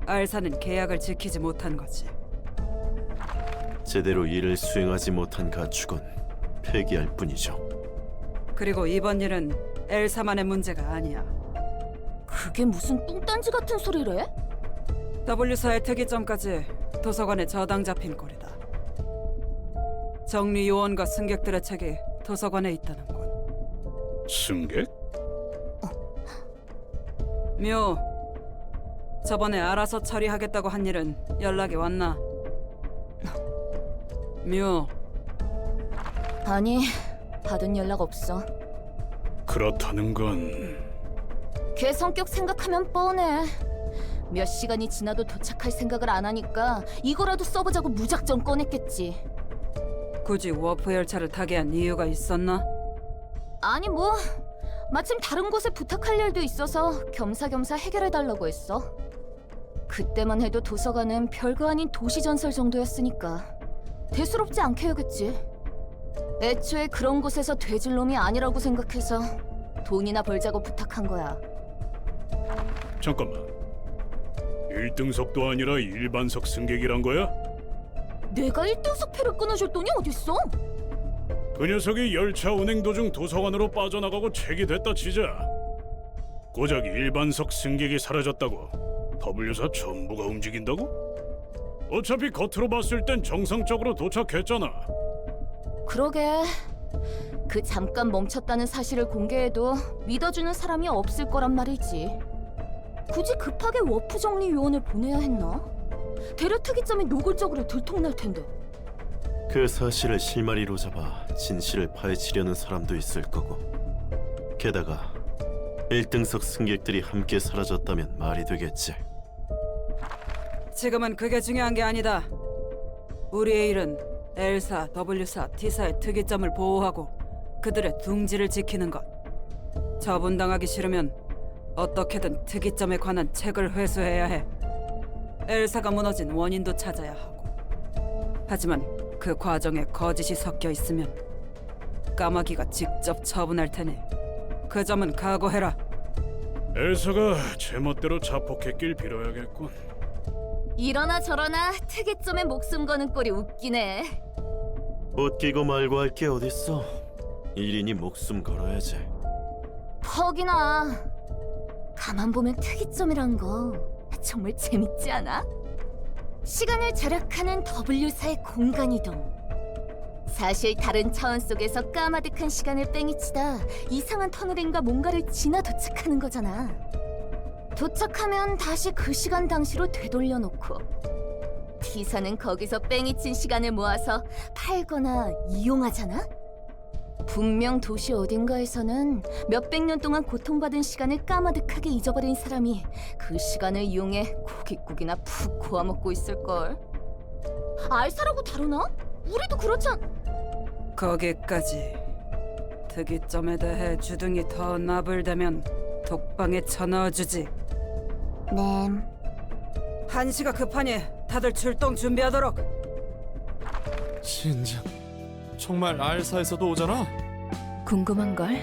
알사는 계약을 지키지 못한 거지. 제대로 일을 수행하지 못한 가축은 폐기할 뿐이죠. 그리고 이번 일은 엘사만의 문제가 아니야. 그게 무슨 뚱딴지 같은 소리래? W사의 특이점까지 도서관에 저당 잡힌 꼴이다. 정리 요원과 승객들의 책이 도서관에 있다는군. 승객? 묘, 저번에 알아서 처리하겠다고 한 일은 연락이 왔나? 묘, 아니, 받은 연락 없어. 그렇다는 건 걔 성격 생각하면 뻔해. 몇 시간이 지나도 도착할 생각을 안 하니까 이거라도 써보자고 무작정 꺼냈겠지. 굳이 워프 열차를 타게 한 이유가 있었나? 아니 뭐, 마침 다른 곳에 부탁할 일도 있어서 겸사겸사 해결해달라고 했어. 그때만 해도 도서관은 별거 아닌 도시전설 정도였으니까 대수롭지 않게 여겼지. 애초에 그런 곳에서 돼질 놈이 아니라고 생각해서 돈이나 벌자고 부탁한 거야. 잠깐만. 1등석도 아니라 일반석 승객이란 거야? 내가 1등석 표를 끊어줄 돈이 어딨어? 그 녀석이 열차 운행 도중 도서관으로 빠져나가고 책이 됐다 치자. 고작 일반석 승객이 사라졌다고 W사 전부가 움직인다고? 어차피 겉으로 봤을 땐 정상적으로 도착했잖아. 그러게. 그 잠깐 멈췄다는 사실을 공개해도 믿어주는 사람이 없을 거란 말이지. 굳이 급하게 워프 정리 요원을 보내야 했나? 대려 특이점이 노골적으로 들통날 텐데. 그 사실을 실마리로 잡아 진실을 파헤치려는 사람도 있을 거고. 게다가 1등석 승객들이 함께 사라졌다면 말이 되겠지. 지금은 그게 중요한 게 아니다. 우리의 일은 L사, W사, T사의 특이점을 보호하고 그들의 둥지를 지키는 것. 처분당하기 싫으면 어떻게든 특이점에 관한 책을 회수해야 해. L사가 무너진 원인도 찾아야 하고. 하지만 그 과정에 거짓이 섞여 있으면 까마귀가 직접 처분할 테니 그 점은 각오해라. 엘사가 제멋대로 자폭했길 빌어야겠군. 이러나 저러나 특이점에 목숨 거는 꼴이 웃기네. 웃기고 말고 할 게 어딨어. 일이니 목숨 걸어야지. 퍽이나. 가만 보면 특이점이란 거 정말 재밌지 않아? 시간을 절약하는 W사의 공간이동. 사실 다른 차원 속에서 까마득한 시간을 뺑이치다 이상한 터널인가 뭔가를 지나 도착하는 거잖아. 도착하면 다시 그 시간 당시로 되돌려놓고 T사는 거기서 뺑이친 시간을 모아서 팔거나 이용하잖아? 분명 도시 어딘가에서는 몇백 년 동안 고통받은 시간을 까마득하게 잊어버린 사람이 그 시간을 이용해 고깃국이나 푹 고아먹고 있을걸. 알사라고 다루나? 우리도 그렇잖... 거기까지. 특이점에 대해 주둥이 더 나불대면 독방에 쳐넣어주지. 네. 한시가 급하니 다들 출동 준비하도록. 진짜 정말 알사에서도 오잖아? 궁금한 걸.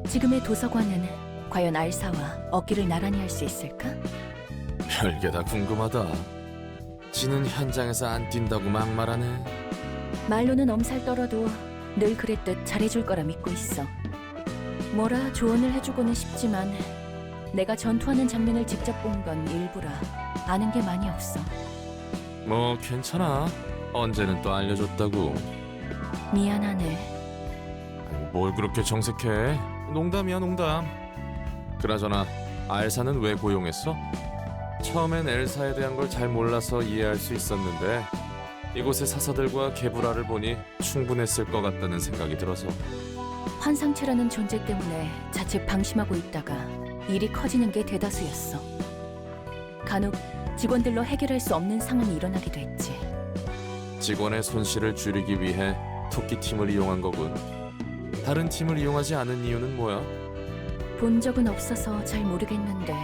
지금의 도서관은 과연 알사와 어기를 나란히 할 수 있을까? 별게 다 궁금하다. 지는 현장에서 안 뛴다고 막말하네. 말로는 엄살 떨어도 늘 그랬듯 잘해줄 거라 믿고 있어. 뭐라 조언을 해주고는 싶지만 내가 전투하는 장면을 직접 본 건 일부라 아는 게 많이 없어. 뭐 괜찮아. 언제는 또 알려줬다고. 미안하네. 뭘 그렇게 정색해? 농담이야 농담. 그나저나 알사는 왜 고용했어? 처음엔 엘사에 대한 걸 잘 몰라서 이해할 수 있었는데 이곳의 사사들과 게브라를 보니 충분했을 것 같다는 생각이 들어서. 환상체라는 존재 때문에 자칫 방심하고 있다가 일이 커지는 게 대다수였어. 간혹 직원들로 해결할 수 없는 상황이 일어나기도 했지. 직원의 손실을 줄이기 위해 토끼팀을 이용한 거군. 다른 팀을 이용하지 않은 이유는 뭐야? 본 적은 없어서 잘 모르겠는데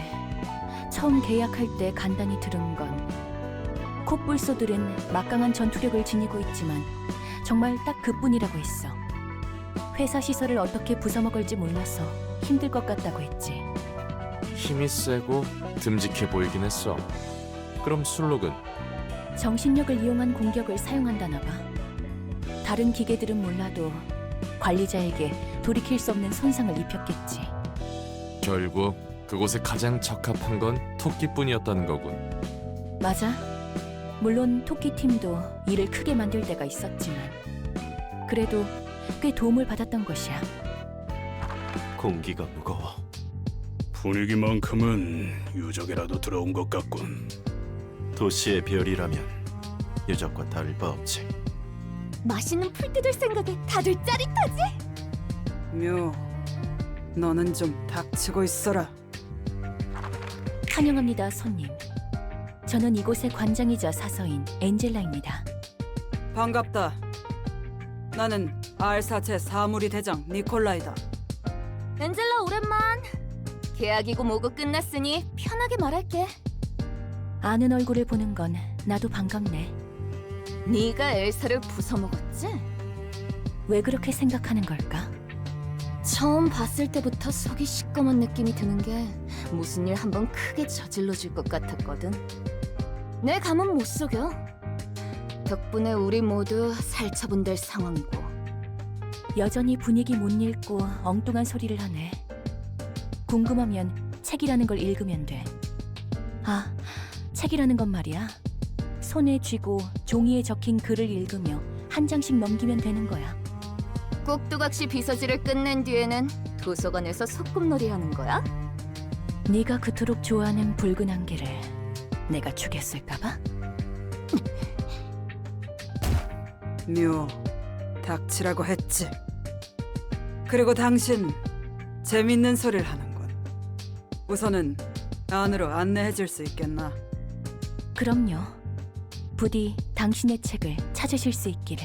처음 계약할 때 간단히 들은 건 콧불소들은 막강한 전투력을 지니고 있지만 정말 딱 그뿐이라고 했어. 회사 시설을 어떻게 부숴먹을지 몰라서 힘들 것 같다고 했지. 힘이 세고 듬직해 보이긴 했어. 그럼 술록은? 정신력을 이용한 공격을 사용한다나 봐. 다른 기계들은 몰라도 관리자에게 돌이킬 수 없는 손상을 입혔겠지. 결국 그곳에 가장 적합한 건 토끼뿐이었다는 거군. 맞아. 물론 토끼팀도 일을 크게 만들 때가 있었지만 그래도 꽤 도움을 받았던 것이야. 공기가 무거워. 분위기만큼은 유적이라도 들어온 것 같군. 도시의 별이라면 유적과 다를 바 없지. 맛있는 풀 뜯을 생각에 다들 짜릿하지? 묘, 너는 좀 닥치고 있어라. 환영합니다, 손님. 저는 이곳의 관장이자 사서인 엔젤라입니다. 반갑다. 나는 알사체 사무리 대장 니콜라이다. 엔젤라 오랜만. 계약이고 뭐고 끝났으니 편하게 말할게. 아는 얼굴을 보는 건 나도 반갑네. 네가 엘사를 부숴먹었지? 왜 그렇게 생각하는 걸까? 처음 봤을 때부터 속이 시꺼먼 느낌이 드는 게 무슨 일 한번 크게 저질러줄 것 같았거든. 내 감은 못 속여. 덕분에 우리 모두 살처분될 상황이고. 여전히 분위기 못 읽고 엉뚱한 소리를 하네. 궁금하면 책이라는 걸 읽으면 돼. 아, 책이라는 건 말이야. 손에 쥐고 종이에 적힌 글을 읽으며 한 장씩 넘기면 되는 거야. 꼭두각시 비서지를 끝낸 뒤에는 도서관에서 소꿉놀이 하는 거야? 네가 그토록 좋아하는 붉은 안개를 내가 죽였을까 봐? 묘, 닥치라고 했지. 그리고 당신 재밌는 소리를 하는군. 우선은 안으로 안내해 줄 수 있겠나? 그럼요. 부디 당신의 책을 찾으실 수 있기를.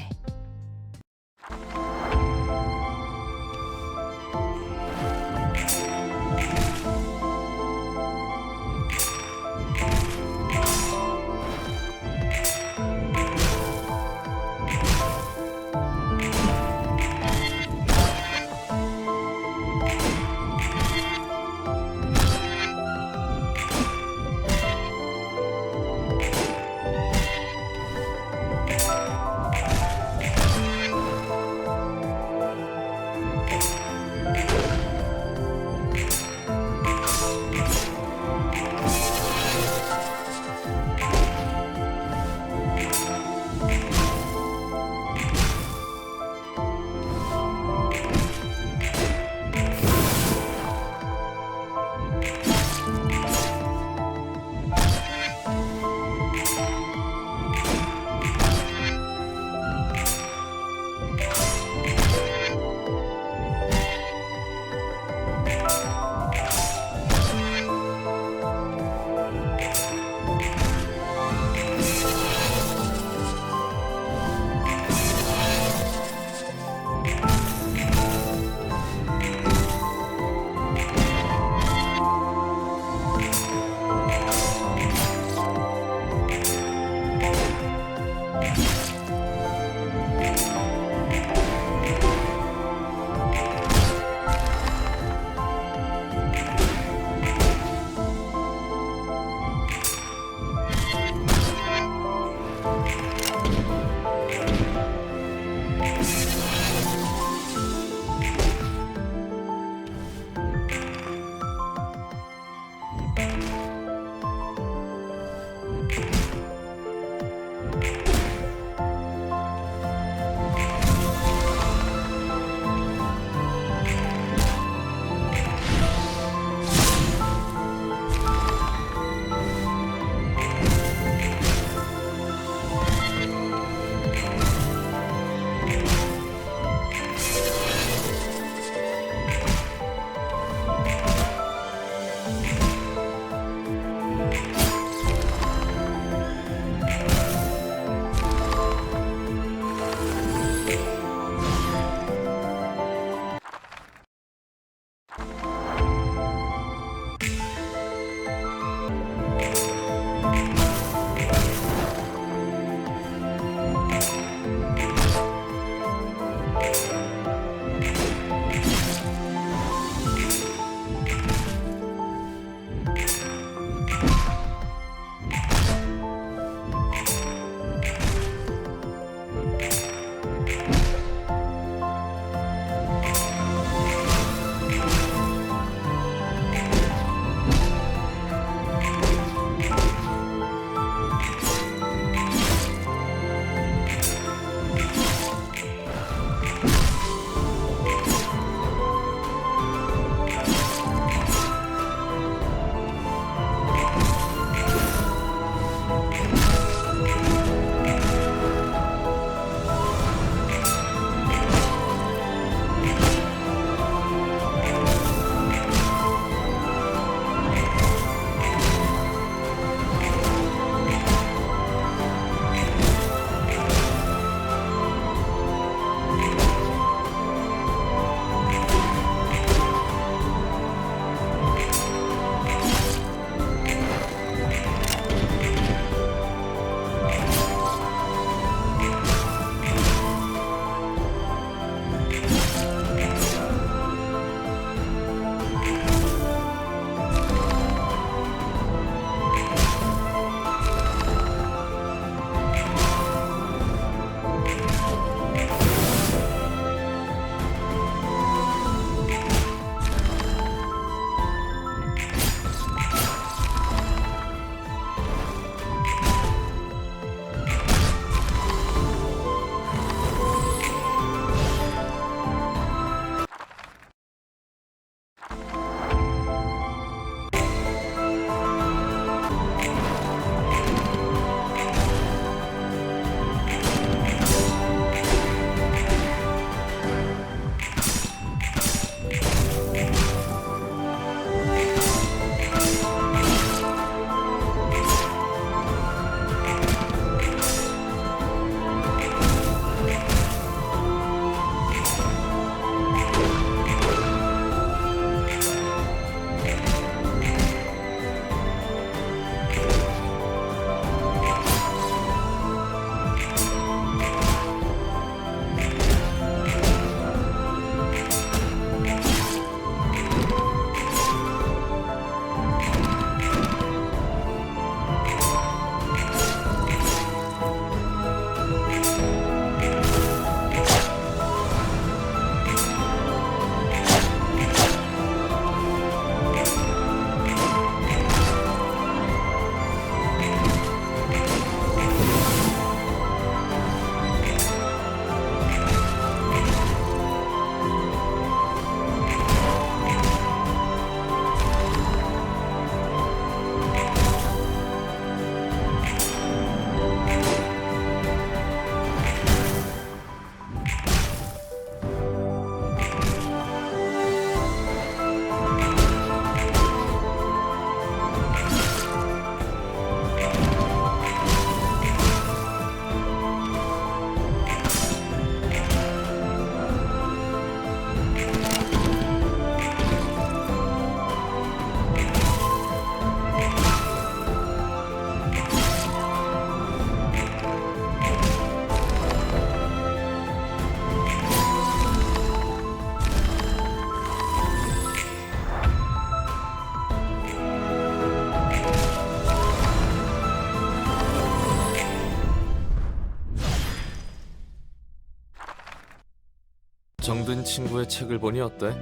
정든 친구의 책을 보니 어때?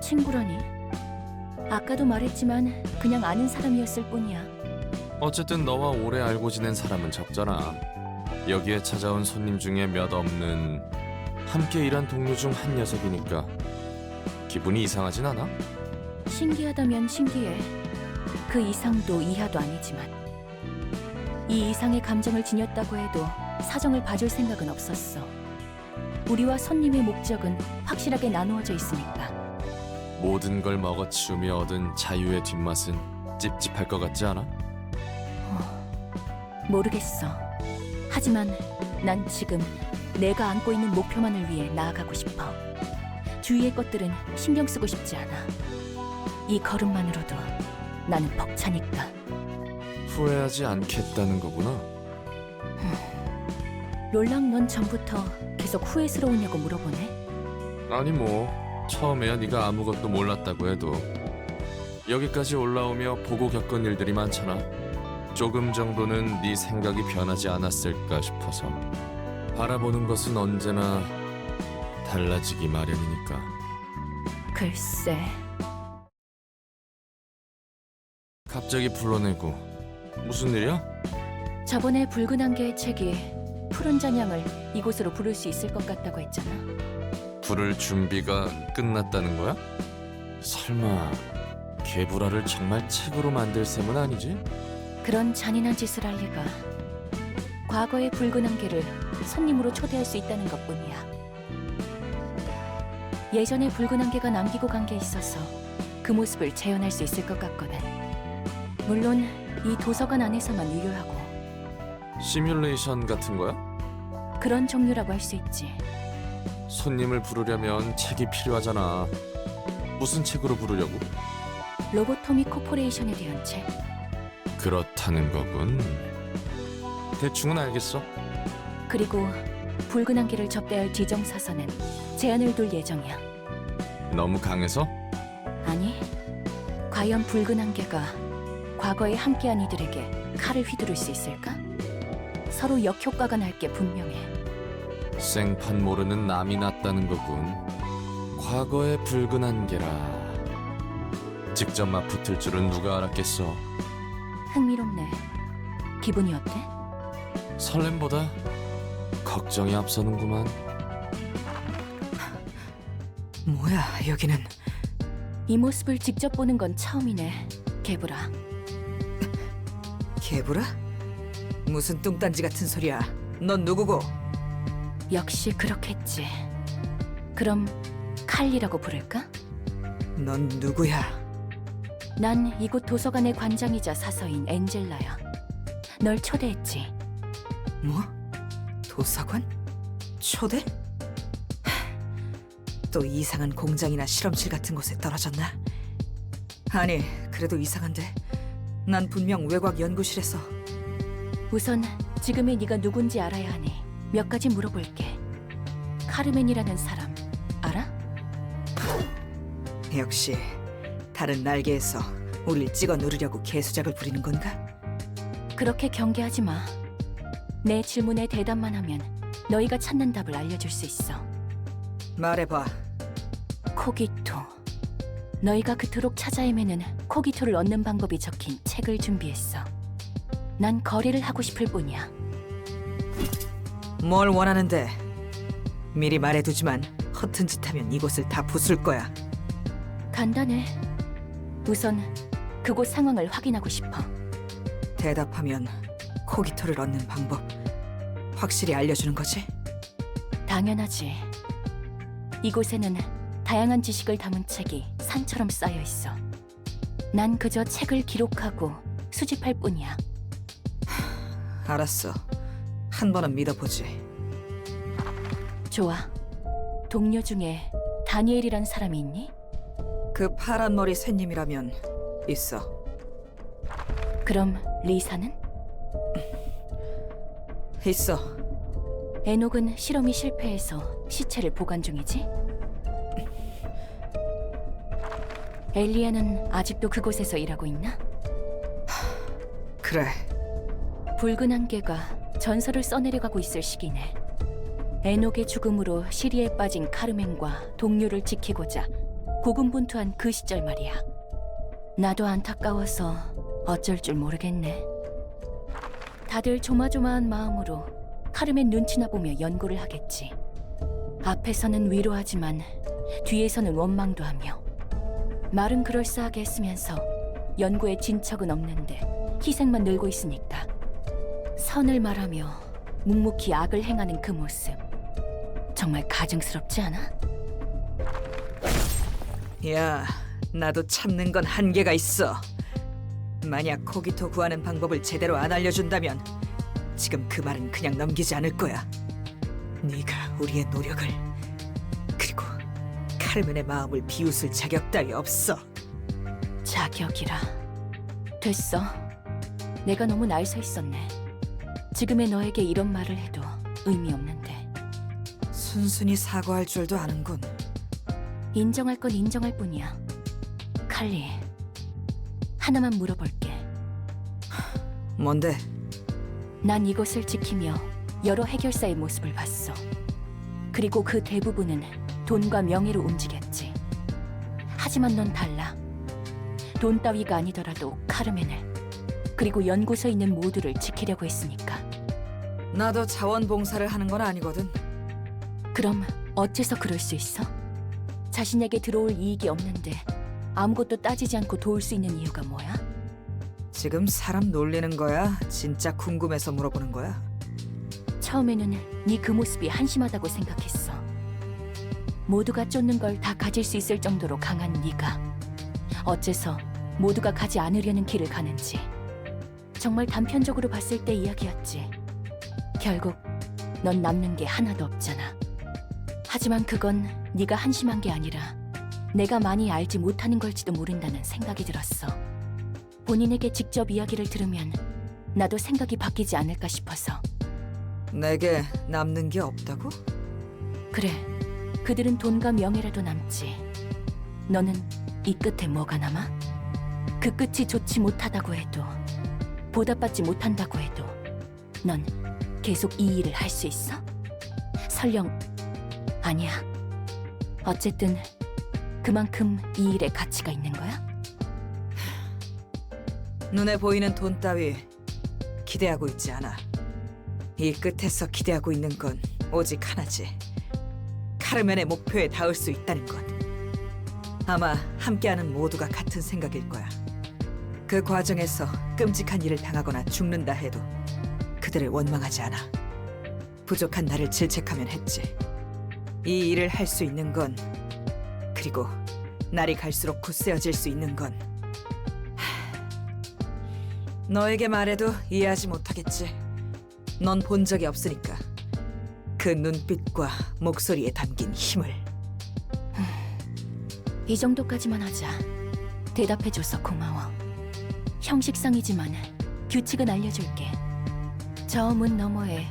친구라니. 아까도 말했지만 그냥 아는 사람이었을 뿐이야. 어쨌든 너와 오래 알고 지낸 사람은 적잖아. 여기에 찾아온 손님 중에 몇 없는 함께 일한 동료 중 한 녀석이니까 기분이 이상하진 않아? 신기하다면 신기해. 그 이상도 이하도 아니지만 이 이상의 감정을 지녔다고 해도 사정을 봐줄 생각은 없었어. 우리와 손님의 목적은 확실하게 나누어져 있으니까. 모든 걸 먹어치우며 얻은 자유의 뒷맛은 찝찝할 것 같지 않아? 모르겠어. 하지만 난 지금 내가 안고 있는 목표만을 위해 나아가고 싶어. 주위의 것들은 신경 쓰고 싶지 않아. 이 걸음만으로도 나는 벅차니까. 후회하지 않겠다는 거구나. 롤랑, 넌 전부터 계속 후회스러우냐고 물어보네. 아니 뭐 처음에야 네가 아무것도 몰랐다고 해도 여기까지 올라오며 보고 겪은 일들이 많잖아. 조금 정도는 네 생각이 변하지 않았을까 싶어서. 바라보는 것은 언제나 달라지기 마련이니까. 글쎄, 갑자기 불러내고 무슨 일이야? 저번에 붉은 안개의 책이 푸른 잔향을 이곳으로 부를 수 있을 것 같다고 했잖아. 부를 준비가 끝났다는 거야? 설마 개불화를 정말 책으로 만들 셈은 아니지? 그런 잔인한 짓을 할 리가. 과거의 붉은 안개를 손님으로 초대할 수 있다는 것뿐이야. 예전에 붉은 안개가 남기고 간 게 있어서 그 모습을 재현할 수 있을 것 같거든. 물론 이 도서관 안에서만 유효하고. 시뮬레이션 같은 거야? 그런 종류라고 할 수 있지. 손님을 부르려면 책이 필요하잖아. 무슨 책으로 부르려고? 로보토미 코퍼레이션에 대한 책. 그렇다는 거군. 대충은 알겠어. 그리고 붉은 안개를 접대할 지정사서는 제한을 둘 예정이야. 너무 강해서? 아니, 과연 붉은 안개가 과거에 함께한 이들에게 칼을 휘두를 수 있을까? 서로 역효과가 날 게 분명해. 생판 모르는 남이 낫다는 거군. 과거의 붉은 안개라. 직접 맞붙을 줄은 누가 알았겠어. 흥미롭네. 기분이 어때? 설렘보다 걱정이 앞서는구만. 뭐야, 여기는. 이 모습을 직접 보는 건 처음이네, 개브라. 개부라? 무슨 뚱딴지 같은 소리야. 넌 누구고? 역시 그렇겠지. 그럼 칼리라고 부를까? 넌 누구야? 난 이곳 도서관의 관장이자 사서인 엔젤라야. 널 초대했지. 뭐? 도서관? 초대? 하, 또 이상한 공장이나 실험실 같은 곳에 떨어졌나? 아니, 그래도 이상한데. 난 분명 외곽 연구실에서. 우선 지금의 네가 누군지 알아야 하니 몇 가지 물어볼게. 카르멘이라는 사람 알아? 역시 다른 날개에서 우릴 찍어 누르려고 개수작을 부리는 건가? 그렇게 경계하지 마. 내 질문에 대답만 하면 너희가 찾는 답을 알려줄 수 있어. 말해봐. 코기토. 너희가 그토록 찾아 헤매는 코기토를 얻는 방법이 적힌 책을 준비했어. 난 거래를 하고 싶을 뿐이야. 뭘 원하는데? 미리 말해두지만 허튼 짓 하면 이곳을 다 부술 거야. 간단해. 우선 그곳 상황을 확인하고 싶어. 대답하면 코기토를 얻는 방법 확실히 알려주는 거지? 당연하지. 이곳에는 다양한 지식을 담은 책이 산처럼 쌓여 있어. 난 그저 책을 기록하고 수집할 뿐이야. 알았어. 한 번은 믿어보지. 좋아. 동료 중에 다니엘이란 사람이 있니? 그 파란 머리 샌님이라면 있어. 그럼 리사는? 있어. 에녹은 실험이 실패해서 시체를 보관 중이지? 엘리아는 아직도 그곳에서 일하고 있나? 그래. 붉은 안개가 전설을 써내려가고 있을 시기네. 에녹의 죽음으로 시리에 빠진 카르멘과 동료를 지키고자 고군분투한 그 시절 말이야. 나도 안타까워서 어쩔 줄 모르겠네. 다들 조마조마한 마음으로 카르멘 눈치나 보며 연구를 하겠지. 앞에서는 위로하지만 뒤에서는 원망도 하며, 말은 그럴싸하게 했으면서 연구에 진척은 없는데 희생만 늘고 있으니까 선을 말하며 묵묵히 악을 행하는 그 모습, 정말 가증스럽지 않아? 야, 나도 참는 건 한계가 있어. 만약 코기토 구하는 방법을 제대로 안 알려준다면 지금 그 말은 그냥 넘기지 않을 거야. 네가 우리의 노력을, 그리고 카르멘의 마음을 비웃을 자격 따위 없어. 자격이라. 됐어. 내가 너무 날 서 있었네. 지금의 너에게 이런 말을 해도 의미 없는데. 순순히 사과할 줄도 아는군. 인정할 건 인정할 뿐이야. 칼리, 하나만 물어볼게. 뭔데? 난 이곳을 지키며 여러 해결사의 모습을 봤어. 그리고 그 대부분은 돈과 명예로 움직였지. 하지만 넌 달라. 돈 따위가 아니더라도 카르멘을, 그리고 연구소에 있는 모두를 지키려고 했으니까. 나도 자원봉사를 하는 건 아니거든. 그럼 어째서 그럴 수 있어? 자신에게 들어올 이익이 없는데 아무것도 따지지 않고 도울 수 있는 이유가 뭐야? 지금 사람 놀리는 거야? 진짜 궁금해서 물어보는 거야? 처음에는 네 그 모습이 한심하다고 생각했어. 모두가 쫓는 걸 다 가질 수 있을 정도로 강한 네가 어째서 모두가 가지 않으려는 길을 가는지 정말 단편적으로 봤을 때 이야기였지. 결국 넌 남는 게 하나도 없잖아. 하지만 그건 네가 한심한 게 아니라 내가 많이 알지 못하는 걸지도 모른다는 생각이 들었어. 본인에게 직접 이야기를 들으면 나도 생각이 바뀌지 않을까 싶어서. 내게 남는 게 없다고? 그래, 그들은 돈과 명예라도 남지. 너는 이 끝에 뭐가 남아? 그 끝이 좋지 못하다고 해도, 보답받지 못한다고 해도 넌 계속 이 일을 할 수 있어? 설령 아니야. 어쨌든 그만큼 이 일에 가치가 있는 거야? 눈에 보이는 돈 따위 기대하고 있지 않아. 이 끝에서 기대하고 있는 건 오직 하나지. 카르멘의 목표에 닿을 수 있다는 것. 아마 함께하는 모두가 같은 생각일 거야. 그 과정에서 끔찍한 일을 당하거나 죽는다 해도 그들을 원망하지 않아. 부족한 나를 질책하면 했지. 이 일을 할 수 있는 건, 그리고 날이 갈수록 굳세어질 수 있는 건 너에게 말해도 이해하지 못하겠지. 넌 본 적이 없으니까. 그 눈빛과 목소리에 담긴 힘을. 이 정도까지만 하자. 대답해줘서 고마워. 형식상이지만 규칙은 알려줄게. 저 문 너머에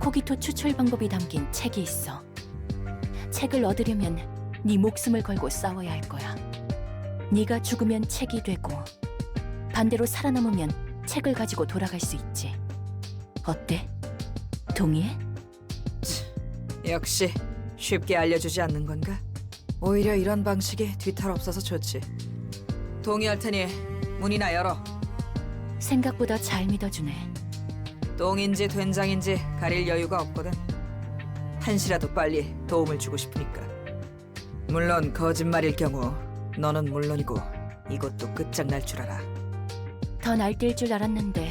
코기토 추출 방법이 담긴 책이 있어. 책을 얻으려면 네 목숨을 걸고 싸워야 할 거야. 네가 죽으면 책이 되고, 반대로 살아남으면 책을 가지고 돌아갈 수 있지. 어때? 동의해? 역시 쉽게 알려주지 않는 건가? 오히려 이런 방식이 뒤탈 없어서 좋지. 동의할 테니 문이나 열어. 생각보다 잘 믿어주네. 똥인지 된장인지 가릴 여유가 없거든. 한시라도 빨리 도움을 주고 싶으니까. 물론 거짓말일 경우 너는 물론이고 이것도 끝장날 줄 알아. 더 날뛸 줄 알았는데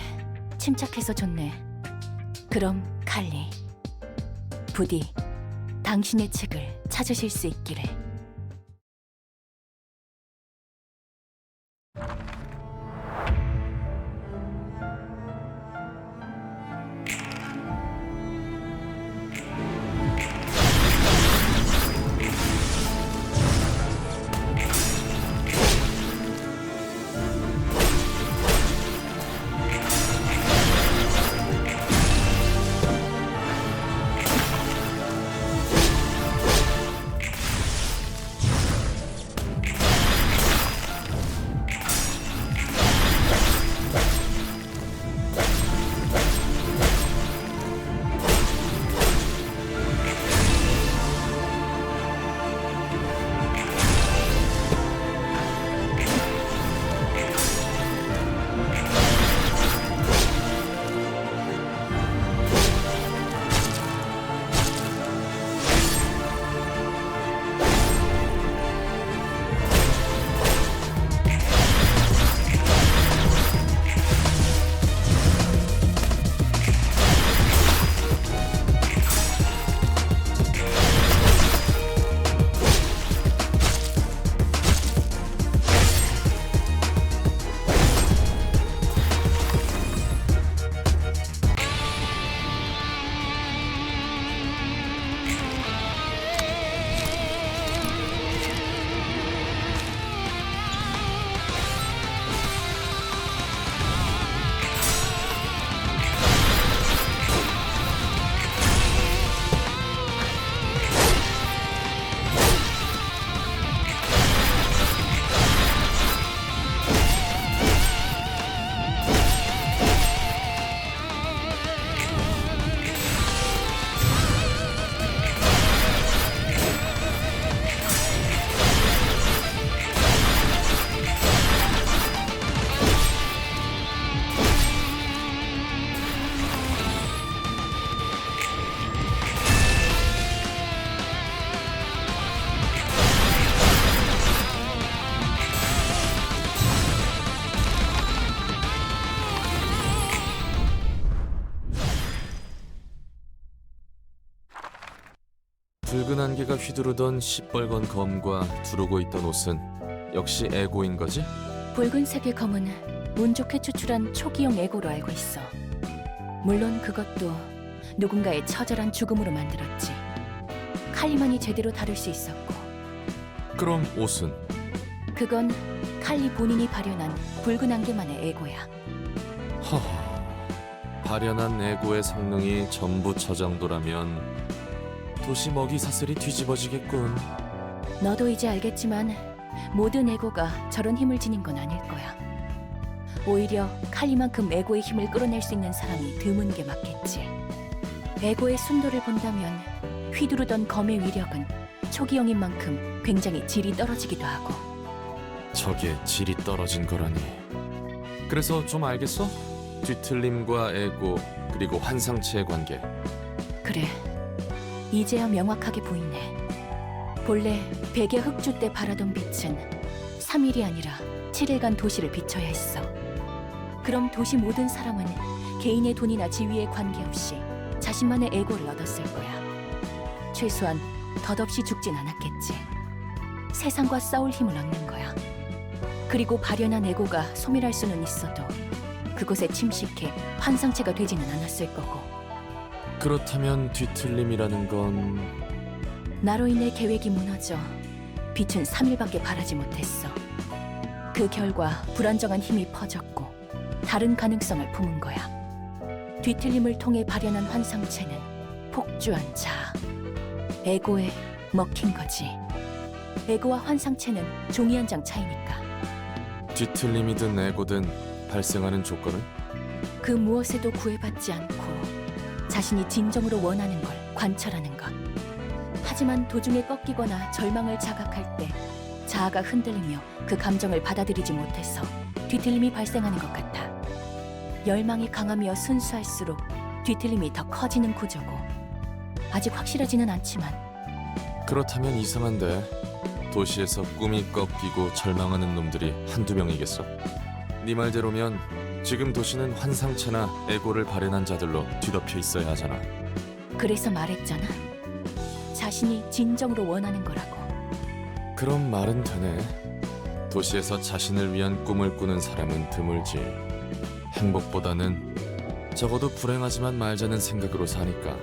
침착해서 좋네. 그럼 칼리, 부디 당신의 책을 찾으실 수 있기를. 붉은 안개가 휘두르던 시뻘건 검과 두르고 있던 옷은 역시 에고인 거지? 붉은색의 검은 운 좋게 추출한 초기형 에고로 알고 있어. 물론 그것도 누군가의 처절한 죽음으로 만들었지. 칼리만이 제대로 다룰 수 있었고, 그럼 옷은? 그건 칼리 본인이 발현한 붉은 안개만의 에고야. 허허, 발현한 에고의 성능이 전부 저 정도라면 도시 먹이 사슬이 뒤집어지겠군. 너도 이제 알겠지만 모든 에고가 저런 힘을 지닌 건 아닐 거야. 오히려 칼리만큼 에고의 힘을 끌어낼 수 있는 사람이 드문 게 맞겠지. 에고의 순도를 본다면 휘두르던 검의 위력은 초기형인 만큼 굉장히 질이 떨어지기도 하고. 저게 질이 떨어진 거라니. 그래서 좀 알겠어? 뒤틀림과 에고 그리고 환상체의 관계. 그래, 이제야 명확하게 보이네. 본래 백의 흑주 때 바라던 빛은 3일이 아니라 7일간 도시를 비춰야 했어. 그럼 도시 모든 사람은 개인의 돈이나 지위에 관계없이 자신만의 에고를 얻었을 거야. 최소한 덧없이 죽진 않았겠지. 세상과 싸울 힘을 얻는 거야. 그리고 발현한 에고가 소멸할 수는 있어도 그곳에 침식해 환상체가 되지는 않았을 거고. 그렇다면 뒤틀림이라는 건... 나로 인해 계획이 무너져 빛은 3일밖에 바라지 못했어. 그 결과 불안정한 힘이 퍼졌고 다른 가능성을 품은 거야. 뒤틀림을 통해 발현한 환상체는 폭주한 자, 에고에 먹힌 거지. 에고와 환상체는 종이 한 장 차이니까. 뒤틀림이든 에고든 발생하는 조건은? 그 무엇에도 구애받지 않고 자신이 진정으로 원하는 걸 관철하는 것. 하지만 도중에 꺾이거나 절망을 자각할 때 자아가 흔들리며 그 감정을 받아들이지 못해서 뒤틀림이 발생하는 것 같아. 열망이 강하며 순수할수록 뒤틀림이 더 커지는 구조고, 아직 확실하지는 않지만. 그렇다면 이상한데 도시에서 꿈이 꺾이고 절망하는 놈들이 한두 명이겠어? 네 말대로면 지금 도시는 환상체나 에고를 발현한 자들로 뒤덮여 있어야 하잖아. 그래서 말했잖아. 자신이 진정으로 원하는 거라고. 그럼 말은 되네. 도시에서 자신을 위한 꿈을 꾸는 사람은 드물지. 행복보다는 적어도 불행하지만 말자는 생각으로 사니까.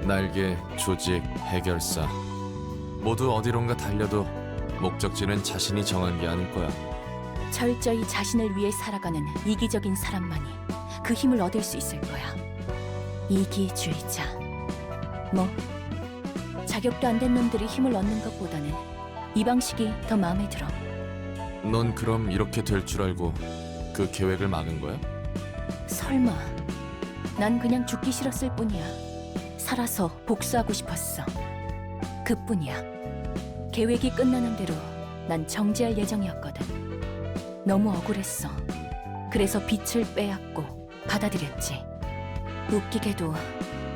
날개, 조직, 해결사 모두 어디론가 달려도 목적지는 자신이 정한 게 아닐 거야. 철저히 자신을 위해 살아가는 이기적인 사람만이 그 힘을 얻을 수 있을 거야. 이기주의자. 뭐 자격도 안 된 놈들이 힘을 얻는 것보다는 이 방식이 더 마음에 들어. 넌 그럼 이렇게 될 줄 알고 그 계획을 막은 거야? 설마. 난 그냥 죽기 싫었을 뿐이야. 살아서 복수하고 싶었어. 그뿐이야. 계획이 끝나는 대로 난 정지할 예정이었거든. 너무 억울했어. 그래서 빛을 빼앗고 받아들였지. 웃기게도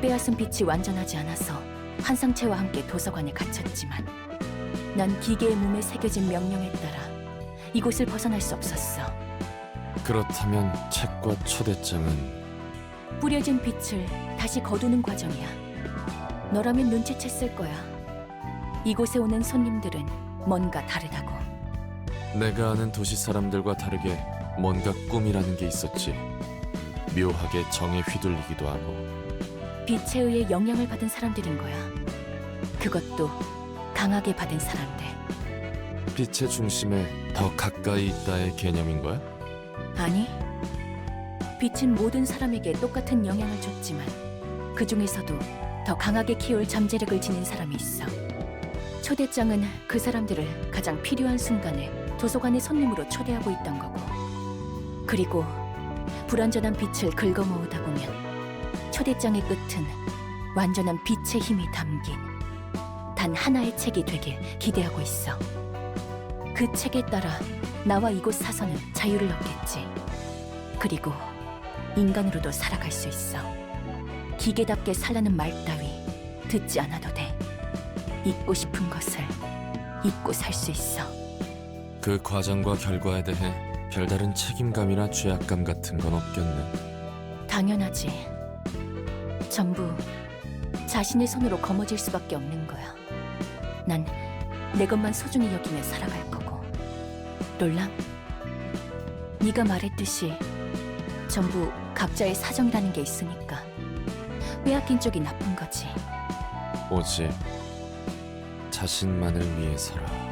빼앗은 빛이 완전하지 않아서 환상체와 함께 도서관에 갇혔지만 난 기계의 몸에 새겨진 명령에 따라 이곳을 벗어날 수 없었어. 그렇다면 책과 초대장은? 뿌려진 빛을 다시 거두는 과정이야. 너라면 눈치챘을 거야. 이곳에 오는 손님들은 뭔가 다르다고. 내가 아는 도시 사람들과 다르게 뭔가 꿈이라는 게 있었지. 묘하게 정에 휘둘리기도 하고. 빛에 의해 영향을 받은 사람들인 거야. 그것도 강하게 받은 사람들. 빛의 중심에 더 가까이 있다의 개념인 거야? 아니, 빛은 모든 사람에게 똑같은 영향을 줬지만 그 중에서도 더 강하게 키울 잠재력을 지닌 사람이 있어. 초대장은 그 사람들을 가장 필요한 순간에 도서관의 손님으로 초대하고 있던 거고, 그리고 불완전한 빛을 긁어모으다 보면 초대장의 끝은 완전한 빛의 힘이 담긴 단 하나의 책이 되길 기대하고 있어. 그 책에 따라 나와 이곳 사서는 자유를 얻겠지. 그리고 인간으로도 살아갈 수 있어. 기계답게 살라는 말 따위 듣지 않아도 돼. 잊고 싶은 것을 잊고 살 수 있어. 그 과정과 결과에 대해 별다른 책임감이나 죄악감 같은 건 없겠네. 당연하지. 전부 자신의 손으로 거머쥘 수밖에 없는 거야. 난 내 것만 소중히 여기며 살아갈 거고. 롤랑, 네가 말했듯이 전부 각자의 사정이라는 게 있으니까 빼앗긴 쪽이 나쁜 거지. 오직 자신만을 위해 살아.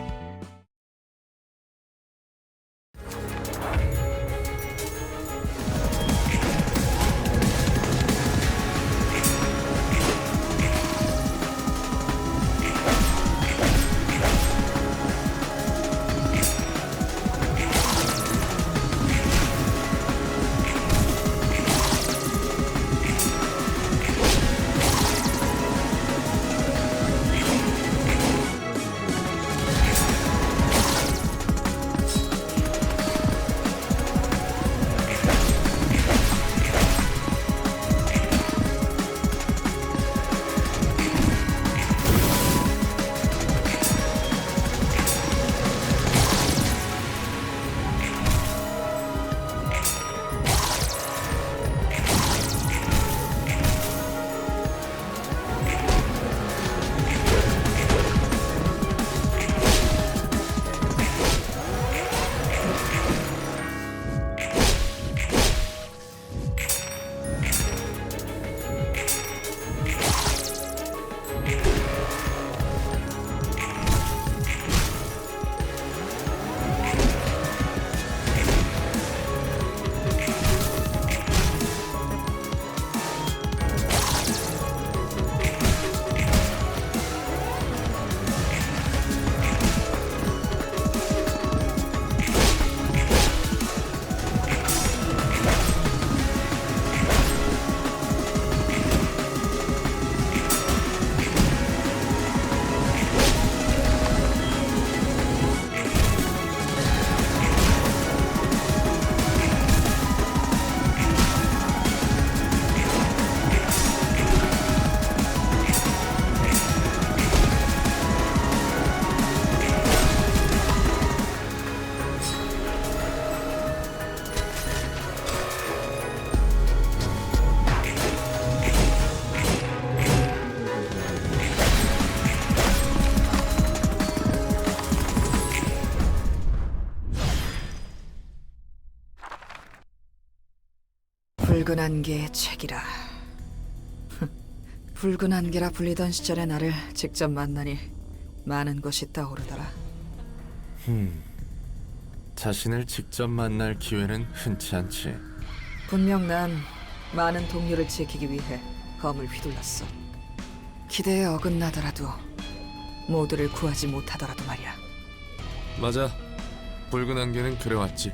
붉은 안개의 책이라. 붉은 안개라 불리던 시절의 나를 직접 만나니 많은 것이 떠오르더라. 자신을 직접 만날 기회는 흔치 않지. 분명 난 많은 동료를 지키기 위해 검을 휘둘렀어. 기대에 어긋나더라도 모두를 구하지 못하더라도 말이야. 맞아. 붉은 안개는 그래왔지.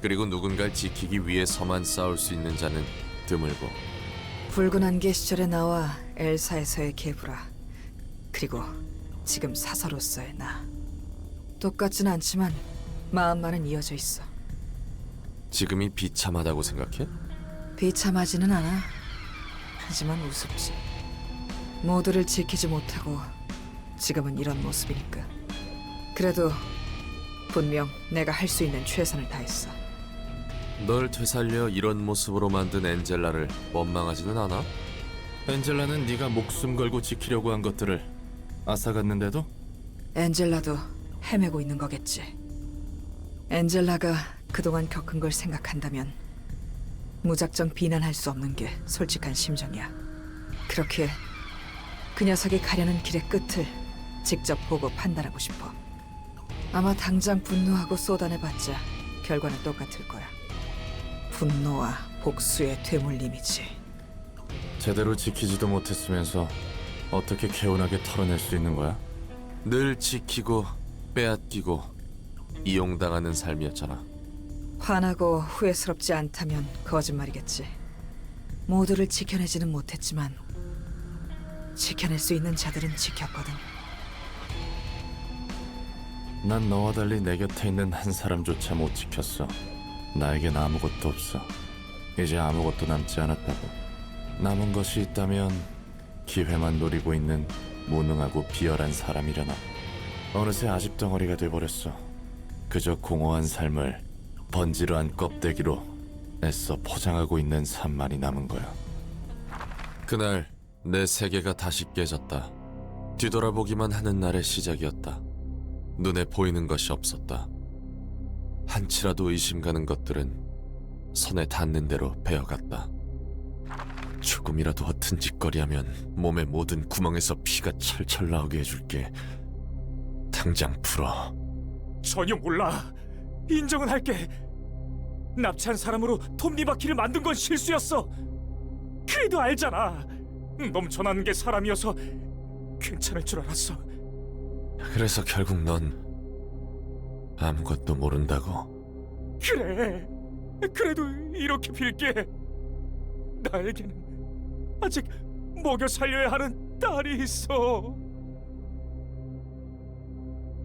그리고 누군가를 지키기 위해서만 싸울 수 있는 자는 드물고. 붉은 안개 시절의 나와 엘사에서의 게브라, 그리고 지금 사서로서의 나. 똑같진 않지만 마음만은 이어져 있어. 지금이 비참하다고 생각해? 비참하지는 않아. 하지만 우습지. 모두를 지키지 못하고 지금은 이런 모습이니까. 그래도 분명 내가 할 수 있는 최선을 다했어. 널 되살려 이런 모습으로 만든 엔젤라를 원망하지는 않아? 엔젤라는 네가 목숨 걸고 지키려고 한 것들을 앗아갔는데도? 엔젤라도 헤매고 있는 거겠지. 엔젤라가 그동안 겪은 걸 생각한다면 무작정 비난할 수 없는 게 솔직한 심정이야. 그렇게 그 녀석이 가려는 길의 끝을 직접 보고 판단하고 싶어. 아마 당장 분노하고 쏟아내봤자 결과는 똑같을 거야. 분노와 복수의 되물림이지. 제대로 지키지도 못했으면서 어떻게 개운하게 털어낼 수 있는 거야? 늘 지키고 빼앗기고 이용당하는 삶이었잖아. 화나고 후회스럽지 않다면 거짓말이겠지. 모두를 지켜내지는 못했지만 지켜낼 수 있는 자들은 지켰거든. 난 너와 달리 내 곁에 있는 한 사람조차 못 지켰어. 나에겐 아무것도 없어. 이제 아무것도 남지 않았다고. 남은 것이 있다면 기회만 노리고 있는 무능하고 비열한 사람이려나. 어느새 아집덩어리가 돼버렸어. 그저 공허한 삶을 번지르한 껍데기로 애써 포장하고 있는 삶만이 남은 거야. 그날 내 세계가 다시 깨졌다. 뒤돌아보기만 하는 날의 시작이었다. 눈에 보이는 것이 없었다. 한치라도 의심 가는 것들은 손에 닿는 대로 베어갔다. 조금이라도 허튼 짓거리하면 몸의 모든 구멍에서 피가 철철 나오게 해줄게. 당장 풀어. 전혀 몰라. 인정은 할게. 납치한 사람으로 톱니바퀴를 만든 건 실수였어. 그래도 알잖아. 넘쳐나는 게 사람이어서 괜찮을 줄 알았어. 그래서 결국 넌 아무것도 모른다고? 그래. 그래도 이렇게 빌게. 나에게는 아직 먹여 살려야 하는 딸이 있어.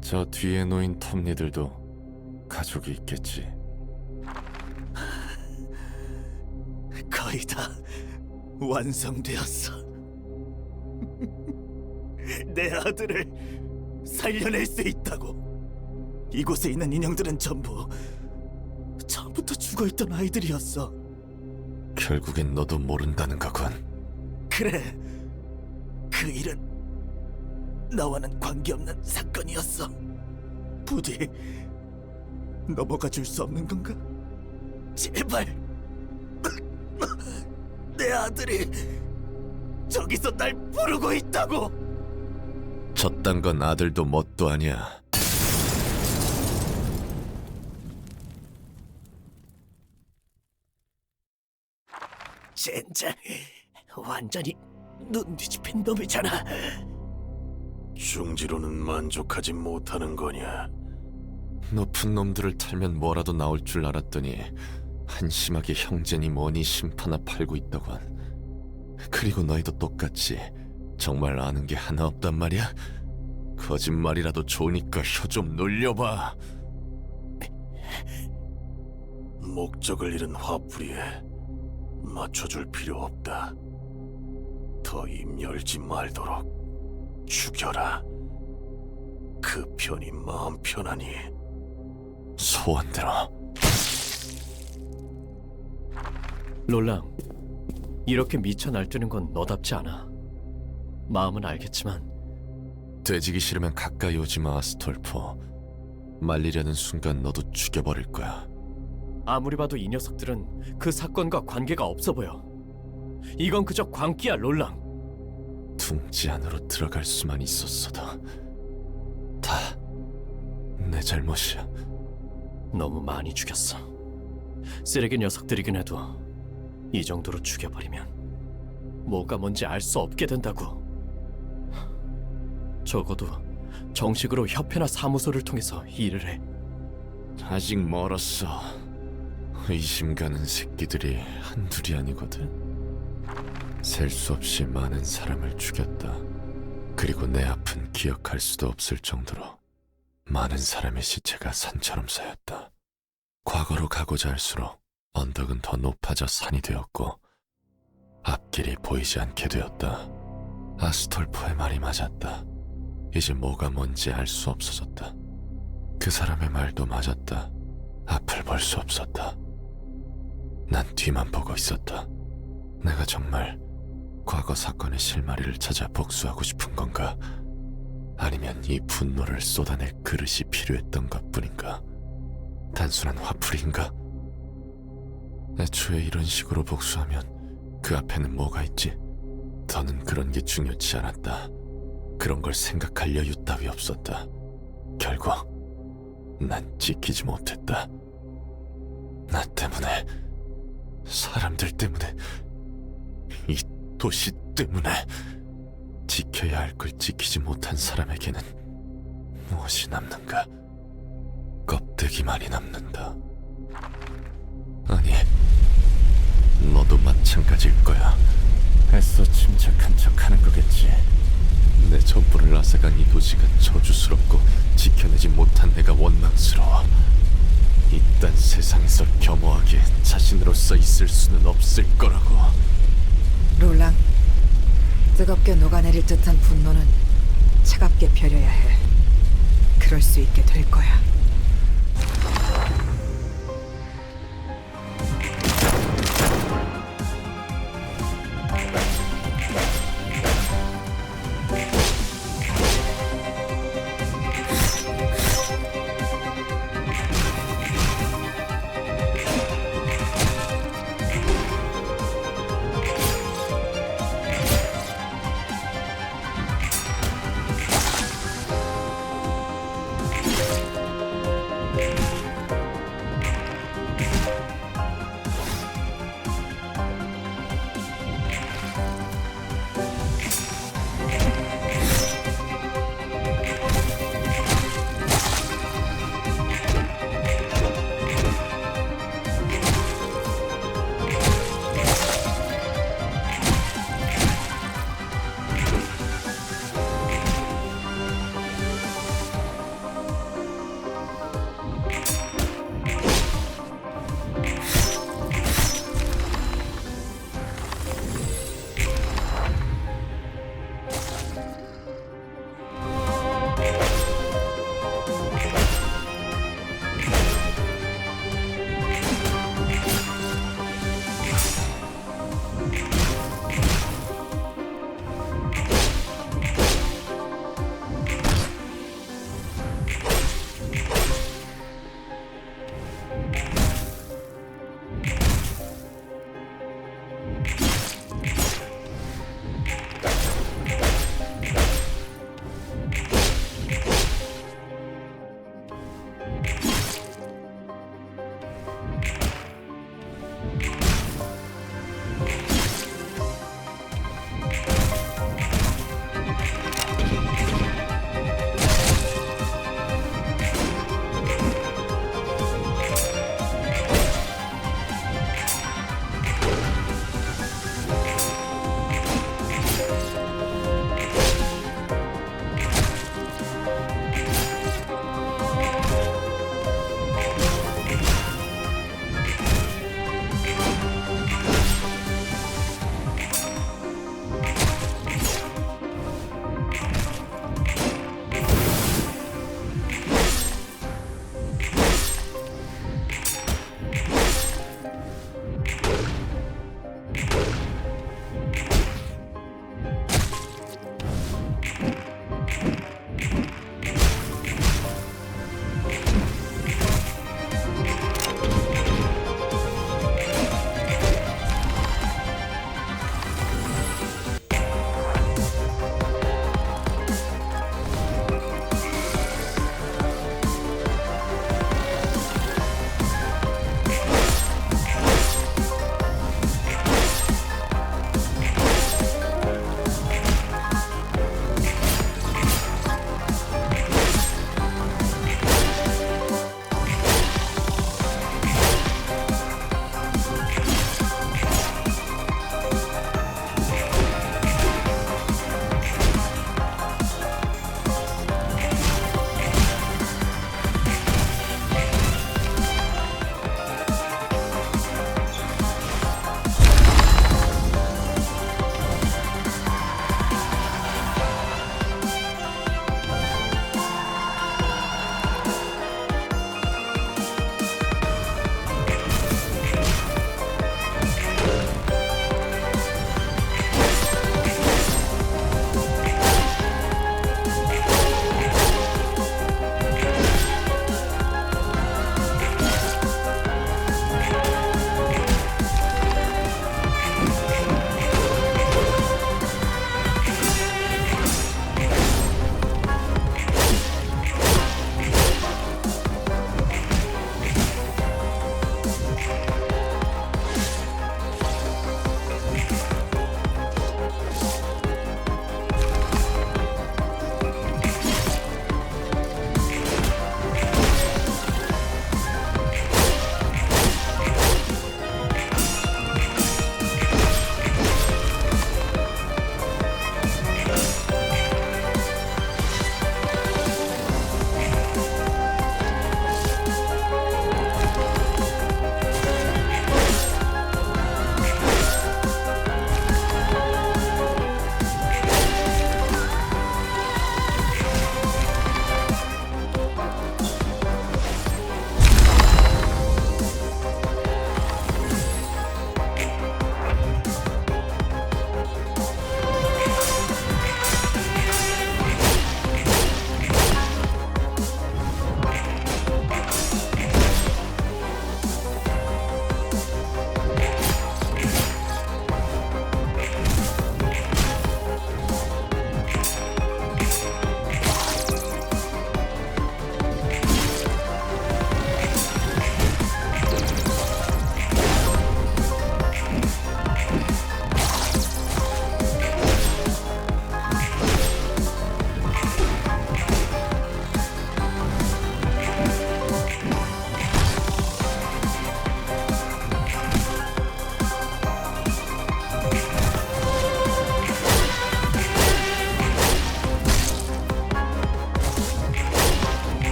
저 뒤에 놓인 톱니들도 가족이 있겠지. 거의 다 완성되었어. 내 아들을 살려낼 수 있다고. 이곳에 있는 인형들은 전부 처음부터 죽어있던 아이들이었어. 결국엔 너도 모른다는 거군. 그래, 그 일은 나와는 관계없는 사건이었어. 부디 넘어가 줄 수 없는 건가? 제발. 내 아들이 저기서 날 부르고 있다고. 저딴 건 아들도 뭣도 아니야. 젠장, 완전히 눈 뒤집힌 놈이잖아. 중지로는 만족하지 못하는 거냐? 높은 놈들을 탈면 뭐라도 나올 줄 알았더니 한심하게 형제니 뭐니 심파나 팔고 있더군. 그리고 너희도 똑같지. 정말 아는 게 하나 없단 말이야? 거짓말이라도 좋으니까 혀 좀 놀려봐. 목적을 잃은 화풀이에 맞춰줄 필요 없다. 더 입 열지 말도록 죽여라. 그 편이 마음 편하니. 소원대로. 롤랑, 이렇게 미쳐 날뛰는 건 너답지 않아. 마음은 알겠지만 되지기 싫으면 가까이 오지 마, 스톨포. 말리려는 순간 너도 죽여버릴 거야. 아무리 봐도 이 녀석들은 그 사건과 관계가 없어 보여. 이건 그저 광기야, 롤랑. 둥지 안으로 들어갈 수만 있었어도 다 내 잘못이야. 너무 많이 죽였어. 쓰레기 녀석들이긴 해도 이 정도로 죽여버리면 뭐가 뭔지 알 수 없게 된다고. 적어도 정식으로 협회나 사무소를 통해서 일을 해. 아직 멀었어. 의심 가는 새끼들이 한둘이 아니거든. 셀 수 없이 많은 사람을 죽였다. 그리고 내 앞은 기억할 수도 없을 정도로 많은 사람의 시체가 산처럼 쌓였다. 과거로 가고자 할수록 언덕은 더 높아져 산이 되었고 앞길이 보이지 않게 되었다. 아스톨포의 말이 맞았다. 이제 뭐가 뭔지 알 수 없어졌다. 그 사람의 말도 맞았다. 앞을 볼 수 없었다. 난 뒤만 보고 있었다. 내가 정말 과거 사건의 실마리를 찾아 복수하고 싶은 건가? 아니면 이 분노를 쏟아낼 그릇이 필요했던 것뿐인가? 단순한 화풀이인가? 애초에 이런 식으로 복수하면 그 앞에는 뭐가 있지? 더는 그런 게 중요치 않았다. 그런 걸 생각할 여유 따위 없었다. 결국 난 지키지 못했다. 나 때문에, 사람들 때문에, 이 도시 때문에. 지켜야 할 걸 지키지 못한 사람에게는 무엇이 남는가? 껍데기만이 남는다. 아니, 너도 마찬가지일 거야. 애써 침착한 척하는 거겠지. 내 전부를 앗아간 이 도시가 저주스럽고 지켜내지 못한 내가 원망스러워. 이딴 세상에서 겸허하게 자신으로서 있을 수는 없을 거라고. 롤랑, 뜨겁게 녹아내릴 듯한 분노는 차갑게 펴려야 해. 그럴 수 있게 될 거야.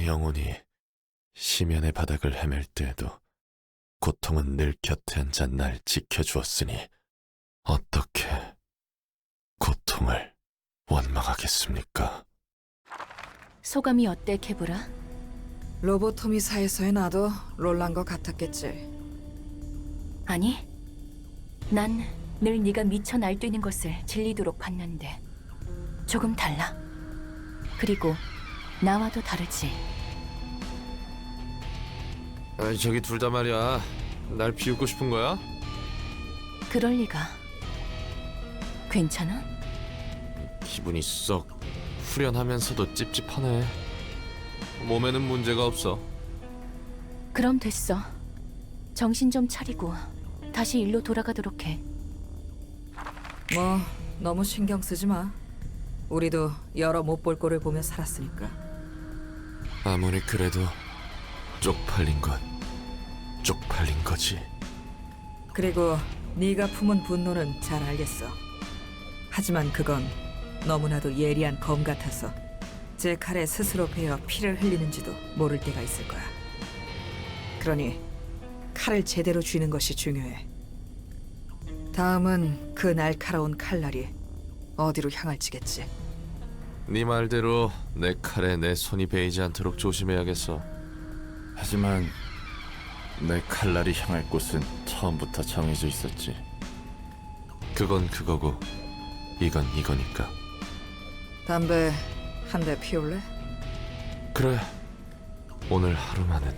내 영혼이 심연의 바닥을 헤맬 때에도 고통은 늘 곁에 앉아 날 지켜주었으니 어떻게 고통을 원망하겠습니까? 소감이 어때, 케브라? 로보토미사에서의 나도 롤란 것 같았겠지. 아니, 난 늘 네가 미쳐 날뛰는 것을 질리도록 봤는데 조금 달라. 그리고 나와도 다르지. 아니, 저기 둘 다 말이야. 날 비웃고 싶은 거야? 그럴 리가. 괜찮아? 기분이 썩 후련하면서도 찝찝하네. 몸에는 문제가 없어. 그럼 됐어. 정신 좀 차리고 다시 일로 돌아가도록 해. 뭐 너무 신경 쓰지 마. 우리도 여러 못 볼 꼴을 보며 살았으니까. 아무리 그래도 쪽팔린 건 쪽팔린 거지. 그리고 네가 품은 분노는 잘 알겠어. 하지만 그건 너무나도 예리한 검 같아서 제 칼에 스스로 베어 피를 흘리는지도 모를 때가 있을 거야. 그러니 칼을 제대로 쥐는 것이 중요해. 다음은 그 날카로운 칼날이 어디로 향할지겠지. 네 말대로 내 칼에 내 손이 베이지 않도록 조심해야겠어. 하지만 내 칼날이 향할 곳은 처음부터 정해져 있었지. 그건 그거고 이건 이거니까. 담배 한 대 피울래? 그래, 오늘 하루만은